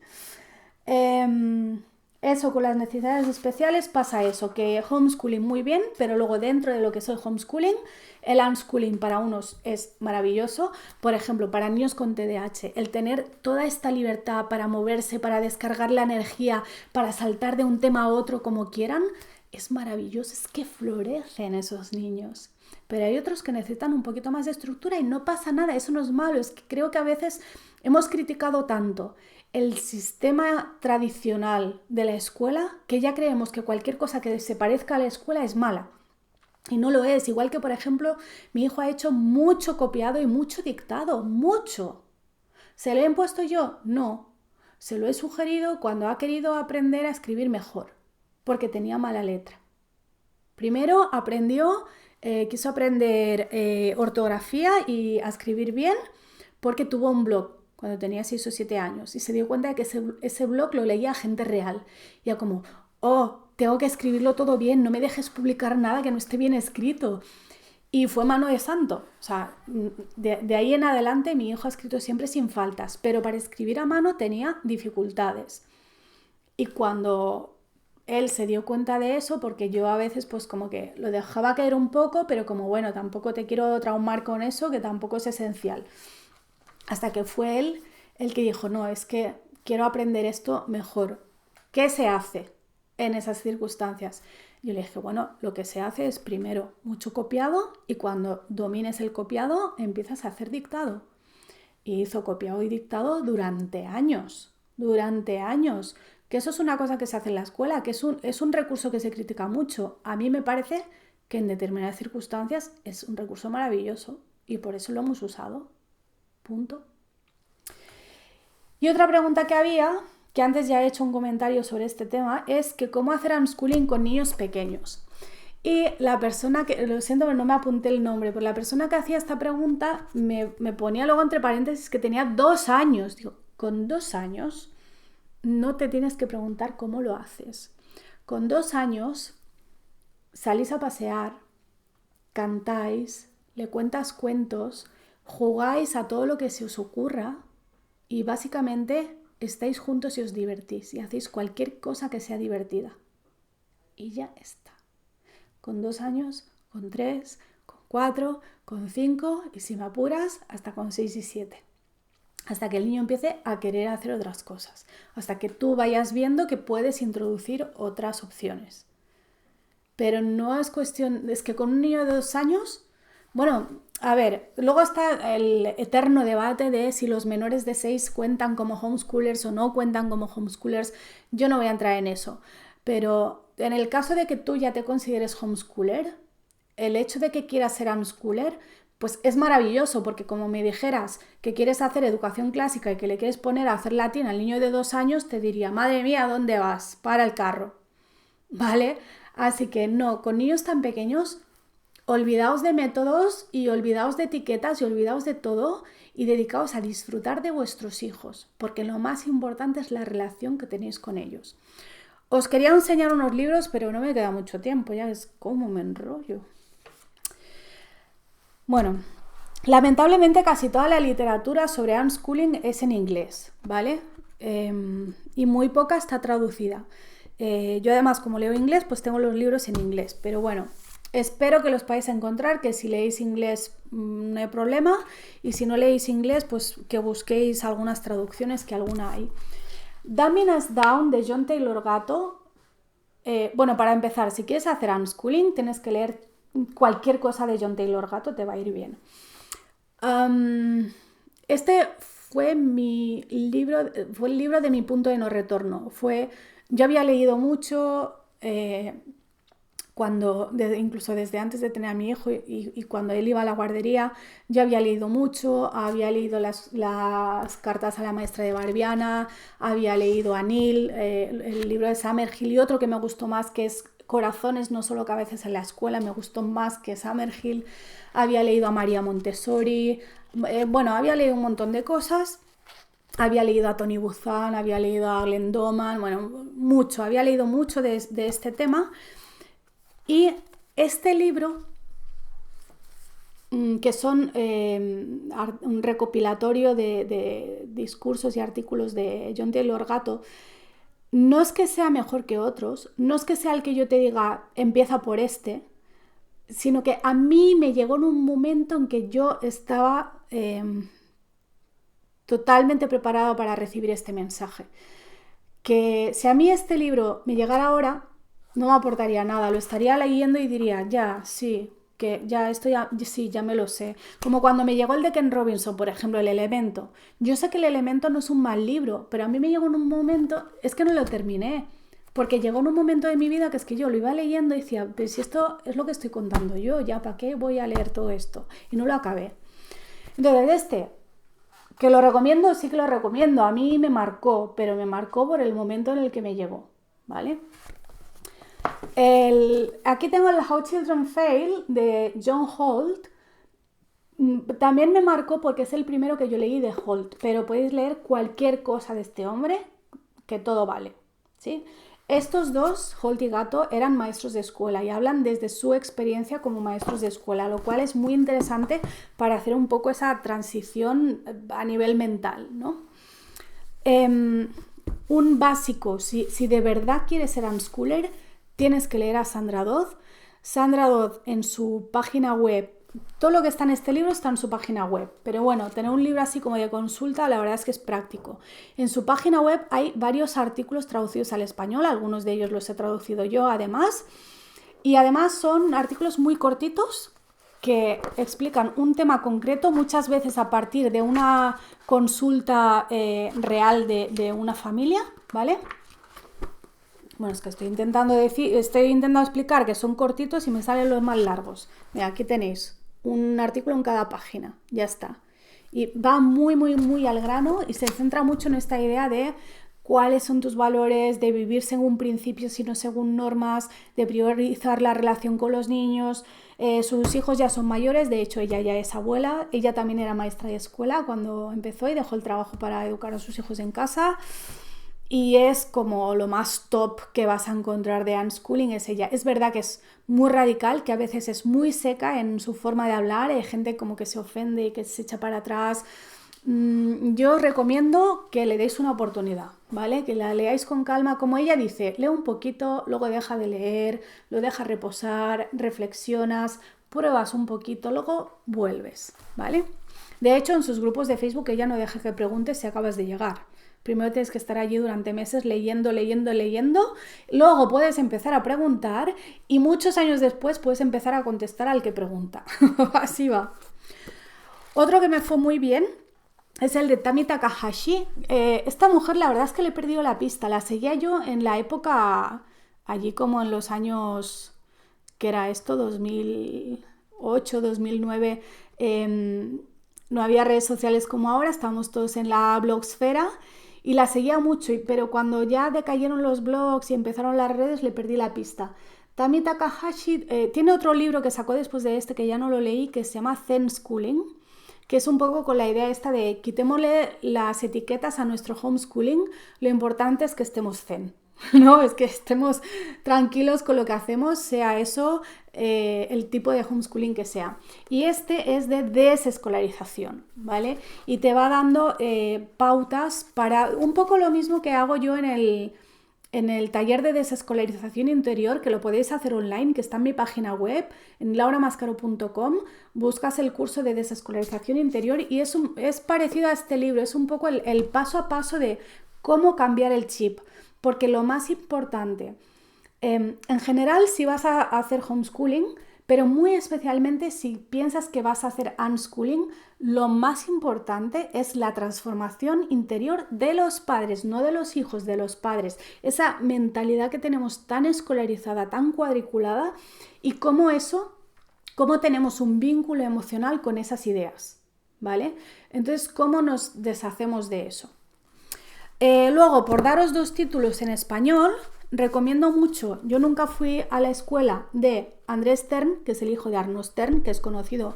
Eso, con las necesidades especiales pasa eso, que homeschooling muy bien, pero luego dentro de lo que es el homeschooling, el unschooling para unos es maravilloso. Por ejemplo, para niños con TDAH, el tener toda esta libertad para moverse, para descargar la energía, para saltar de un tema a otro como quieran, es maravilloso, es que florecen esos niños. Pero hay otros que necesitan un poquito más de estructura y no pasa nada, eso no es malo. Es que creo que a veces hemos criticado tanto el sistema tradicional de la escuela que ya creemos que cualquier cosa que se parezca a la escuela es mala. Y no lo es. Igual que, por ejemplo, mi hijo ha hecho mucho copiado y mucho dictado, mucho. ¿Se lo he impuesto yo? No. Se lo he sugerido cuando ha querido aprender a escribir mejor, porque tenía mala letra. Primero quiso aprender ortografía y a escribir bien porque tuvo un blog cuando tenía 6 o 7 años y se dio cuenta de que ese blog lo leía gente real. Y ya como, tengo que escribirlo todo bien, no me dejes publicar nada que no esté bien escrito. Y fue mano de santo. O sea, de ahí en adelante mi hijo ha escrito siempre sin faltas, pero para escribir a mano tenía dificultades. Y cuando él se dio cuenta de eso porque yo a veces pues como que lo dejaba caer un poco, pero como bueno, tampoco te quiero traumar con eso, que tampoco es esencial. Hasta que fue él el que dijo, no, es que quiero aprender esto mejor. ¿Qué se hace en esas circunstancias? Yo le dije, bueno, lo que se hace es primero mucho copiado y cuando domines el copiado empiezas a hacer dictado. Y hizo copiado y dictado durante años, que eso es una cosa que se hace en la escuela, que es un recurso que se critica mucho. A mí me parece que en determinadas circunstancias es un recurso maravilloso y por eso lo hemos usado. Punto. Y otra pregunta que había, que antes ya he hecho un comentario sobre este tema, es que cómo hacer unschooling con niños pequeños. Y la persona que, lo siento, pero no me apunté el nombre, pero la persona que hacía esta pregunta me ponía luego entre paréntesis que tenía 2 años. Digo, con 2 años no te tienes que preguntar cómo lo haces. Con 2 años salís a pasear, cantáis, le cuentas cuentos, jugáis a todo lo que se os ocurra y básicamente estáis juntos y os divertís y hacéis cualquier cosa que sea divertida. Y ya está. Con 2 años, con 3, con 4, con 5 y si me apuras, hasta con 6 y 7. Hasta que el niño empiece a querer hacer otras cosas. Hasta que tú vayas viendo que puedes introducir otras opciones. Pero no es cuestión, es que con un niño de 2 años, bueno, a ver, luego está el eterno debate de si los menores de 6 cuentan como homeschoolers o no cuentan como homeschoolers. Yo no voy a entrar en eso, pero en el caso de que tú ya te consideres homeschooler, el hecho de que quieras ser unschooler, pues es maravilloso, porque como me dijeras que quieres hacer educación clásica y que le quieres poner a hacer latín al niño de 2 años, te diría, madre mía, ¿dónde vas? Para el carro, ¿vale? Así que no, con niños tan pequeños, olvidaos de métodos y olvidaos de etiquetas y olvidaos de todo y dedicaos a disfrutar de vuestros hijos, porque lo más importante es la relación que tenéis con ellos. Os quería enseñar unos libros, pero no me queda mucho tiempo, ya es como me enrollo. Bueno, lamentablemente casi toda la literatura sobre unschooling es en inglés, ¿vale? Y muy poca está traducida. Yo además, como leo inglés, pues tengo los libros en inglés, pero bueno, espero que los podáis encontrar, que si leéis inglés no hay problema, y si no leéis inglés, pues que busquéis algunas traducciones, que alguna hay. Dumbing Us Down de John Taylor Gatto. Bueno, para empezar, si quieres hacer unschooling, tienes que leer cualquier cosa de John Taylor Gatto, te va a ir bien. Este fue mi libro, fue el libro de mi punto de no retorno. Yo había leído mucho incluso desde antes de tener a mi hijo y cuando él iba a la guardería, yo había leído mucho, había leído las cartas a la maestra de Barbiana, había leído a Neil, el libro de Summerhill y otro que me gustó más que es Corazones, no solo cabezas en la escuela, me gustó más que Summerhill, había leído a María Montessori, bueno, había leído un montón de cosas. Había leído a Tony Buzan, había leído a Glenn Doman, bueno, mucho, había leído mucho de este tema. Y este libro, que son un recopilatorio de discursos y artículos de John Taylor Gatto, no es que sea mejor que otros, no es que sea el que yo te diga empieza por este, sino que a mí me llegó en un momento en que yo estaba totalmente preparada para recibir este mensaje. Que si a mí este libro me llegara ahora, no me aportaría nada, lo estaría leyendo y diría, ya, sí, que ya esto sí, ya me lo sé. Como cuando me llegó el de Ken Robinson, por ejemplo, El Elemento. Yo sé que El Elemento no es un mal libro, pero a mí me llegó en un momento, es que no lo terminé, porque llegó en un momento de mi vida que es que yo lo iba leyendo y decía, pero si esto es lo que estoy contando yo, ya, ¿para qué voy a leer todo esto? Y no lo acabé. Entonces, que lo recomiendo, sí que lo recomiendo, a mí me marcó, pero me marcó por el momento en el que me llegó, ¿vale? Aquí tengo el How Children Fail de John Holt. También me marcó porque es el primero que yo leí de Holt, pero podéis leer cualquier cosa de este hombre, que todo vale, ¿sí? Estos dos, Holt y Gatto, eran maestros de escuela y hablan desde su experiencia como maestros de escuela, lo cual es muy interesante para hacer un poco esa transición a nivel mental, ¿no? un básico, si de verdad quieres ser unschooler, tienes que leer a Sandra Dodd. Sandra Dodd en su página web, todo lo que está en este libro está en su página web, pero bueno, tener un libro así como de consulta la verdad es que es práctico. En su página web hay varios artículos traducidos al español, algunos de ellos los he traducido yo además, y además son artículos muy cortitos que explican un tema concreto, muchas veces a partir de una consulta real de una familia, ¿vale? Bueno, es que estoy intentando explicar que son cortitos y me salen los más largos. Mira, aquí tenéis un artículo en cada página, ya está. Y va muy, muy, muy al grano y se centra mucho en esta idea de cuáles son tus valores, de vivir según principios y no según normas, de priorizar la relación con los niños. Sus hijos ya son mayores, de hecho ella ya es abuela, ella también era maestra de escuela cuando empezó y dejó el trabajo para educar a sus hijos en casa. Y es como lo más top que vas a encontrar de unschooling es ella. Es verdad que es muy radical, que a veces es muy seca en su forma de hablar, hay gente como que se ofende y que se echa para atrás. Yo os recomiendo que le deis una oportunidad, ¿vale? Que la leáis con calma, como ella dice, lee un poquito, luego deja de leer, lo dejas reposar, reflexionas, pruebas un poquito, luego vuelves, ¿vale? De hecho, en sus grupos de Facebook ella no deja que preguntes si acabas de llegar. Primero tienes que estar allí durante meses leyendo, luego puedes empezar a preguntar y muchos años después puedes empezar a contestar al que pregunta. Así va. Otro que me fue muy bien es el de Tami Takahashi. Esta mujer la verdad es que le he perdido la pista. La seguía yo en la época, allí como en los años, ¿qué era esto? 2008, 2009. No había redes sociales como ahora, estábamos todos en la blogosfera. Y la seguía mucho, pero cuando ya decayeron los blogs y empezaron las redes, le perdí la pista. Tami Takahashi tiene otro libro que sacó después de este, que ya no lo leí, que se llama Zen Schooling, que es un poco con la idea esta de quitémosle las etiquetas a nuestro homeschooling, lo importante es que estemos zen. ¿No? Es que estemos tranquilos con lo que hacemos, sea eso el tipo de homeschooling que sea. Y este es de desescolarización, ¿vale? Y te va dando pautas para un poco lo mismo que hago yo en el taller de desescolarización interior, que lo podéis hacer online, que está en mi página web, en lauramascaro.com, buscas el curso de desescolarización interior y es parecido a este libro, es un poco el paso a paso de cómo cambiar el chip. Porque lo más importante, en general si vas a hacer homeschooling, pero muy especialmente si piensas que vas a hacer unschooling, lo más importante es la transformación interior de los padres, no de los hijos, de los padres. Esa mentalidad que tenemos tan escolarizada, tan cuadriculada y cómo tenemos un vínculo emocional con esas ideas, ¿vale? Entonces, ¿cómo nos deshacemos de eso? Luego, por daros 2 títulos en español, recomiendo mucho, yo nunca fui a la escuela de Andrés Stern, que es el hijo de Arno Stern, que es conocido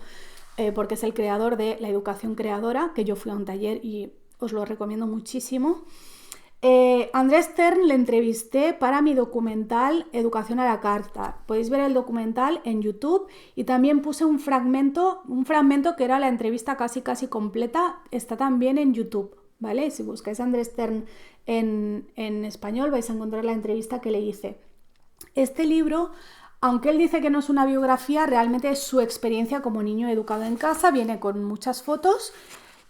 porque es el creador de la educación creadora, que yo fui a un taller y os lo recomiendo muchísimo. Andrés Stern le entrevisté para mi documental Educación a la Carta. Podéis ver el documental en YouTube y también puse un fragmento que era la entrevista casi completa, está también en YouTube. ¿Vale? Si buscáis a Andrés Stern en español vais a encontrar la entrevista que le hice. Este libro, aunque él dice que no es una biografía, realmente es su experiencia como niño educado en casa, viene con muchas fotos.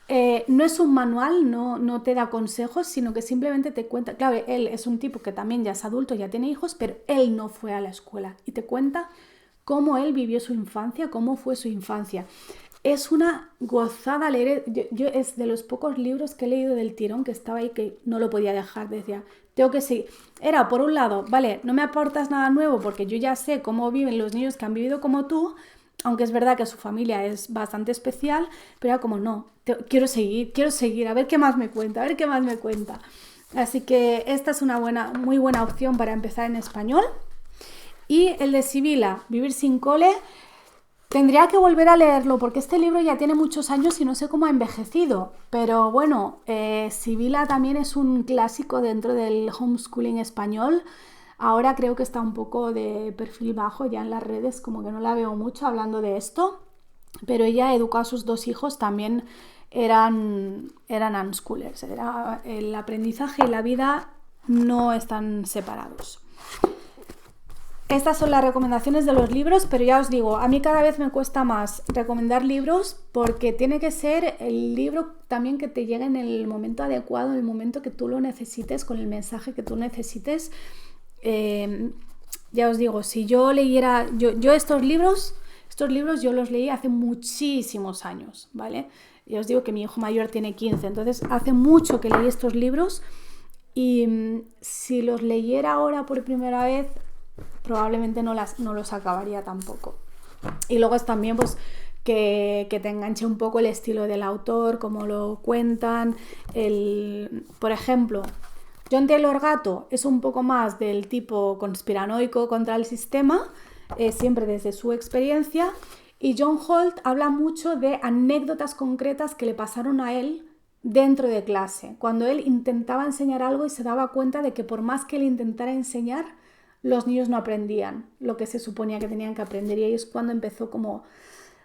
No es un manual, no te da consejos, sino que simplemente te cuenta. Claro, él es un tipo que también ya es adulto, ya tiene hijos, pero él no fue a la escuela y te cuenta cómo él vivió su infancia, cómo fue su infancia. Es una gozada leer, yo es de los pocos libros que he leído del tirón, que estaba ahí que no lo podía dejar, decía, tengo que seguir. Era, por un lado, vale, no me aportas nada nuevo porque yo ya sé cómo viven los niños que han vivido como tú, aunque es verdad que su familia es bastante especial, pero era como, no, quiero seguir, a ver qué más me cuenta, Así que esta es una muy buena opción para empezar en español. Y el de Sibila, Vivir sin cole, tendría que volver a leerlo porque este libro ya tiene muchos años y no sé cómo ha envejecido, pero bueno, Sibila también es un clásico dentro del homeschooling español. Ahora creo que está un poco de perfil bajo ya en las redes, como que no la veo mucho hablando de esto, pero ella educó a sus 2 hijos, también eran unschoolers, era el aprendizaje y la vida no están separados. Estas son las recomendaciones de los libros, pero ya os digo, a mí cada vez me cuesta más recomendar libros porque tiene que ser el libro también que te llegue en el momento adecuado, en el momento que tú lo necesites, con el mensaje que tú necesites. Ya os digo, si yo leyera, yo estos libros yo los leí hace muchísimos años, ¿vale? Ya os digo que mi hijo mayor tiene 15, entonces hace mucho que leí estos libros y si los leyera ahora por primera vez, probablemente no los acabaría tampoco. Y luego es también pues que te enganche un poco el estilo del autor, cómo lo cuentan. Por ejemplo, John Taylor Gatto es un poco más del tipo conspiranoico contra el sistema, siempre desde su experiencia, y John Holt habla mucho de anécdotas concretas que le pasaron a él dentro de clase, cuando él intentaba enseñar algo y se daba cuenta de que por más que él intentara enseñar, los niños no aprendían lo que se suponía que tenían que aprender, y ahí es cuando empezó como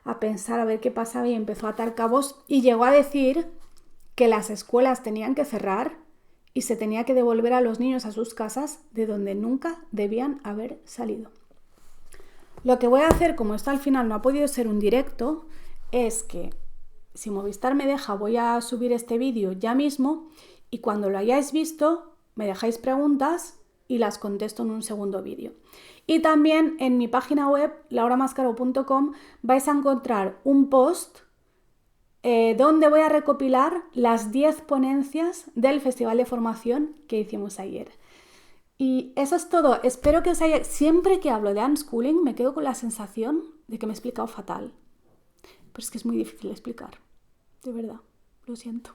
a pensar a ver qué pasaba y empezó a atar cabos y llegó a decir que las escuelas tenían que cerrar y se tenía que devolver a los niños a sus casas de donde nunca debían haber salido. Lo que voy a hacer, como esto al final no ha podido ser un directo, es que si Movistar me deja voy a subir este vídeo ya mismo y cuando lo hayáis visto me dejáis preguntas y las contesto en un segundo vídeo. Y también en mi página web, lauramascaro.com, vais a encontrar un post donde voy a recopilar las 10 ponencias del Festival de Formación que hicimos ayer. Y eso es todo. Espero que os haya... Siempre que hablo de unschooling me quedo con la sensación de que me he explicado fatal. Pero es que es muy difícil de explicar. De verdad. Lo siento.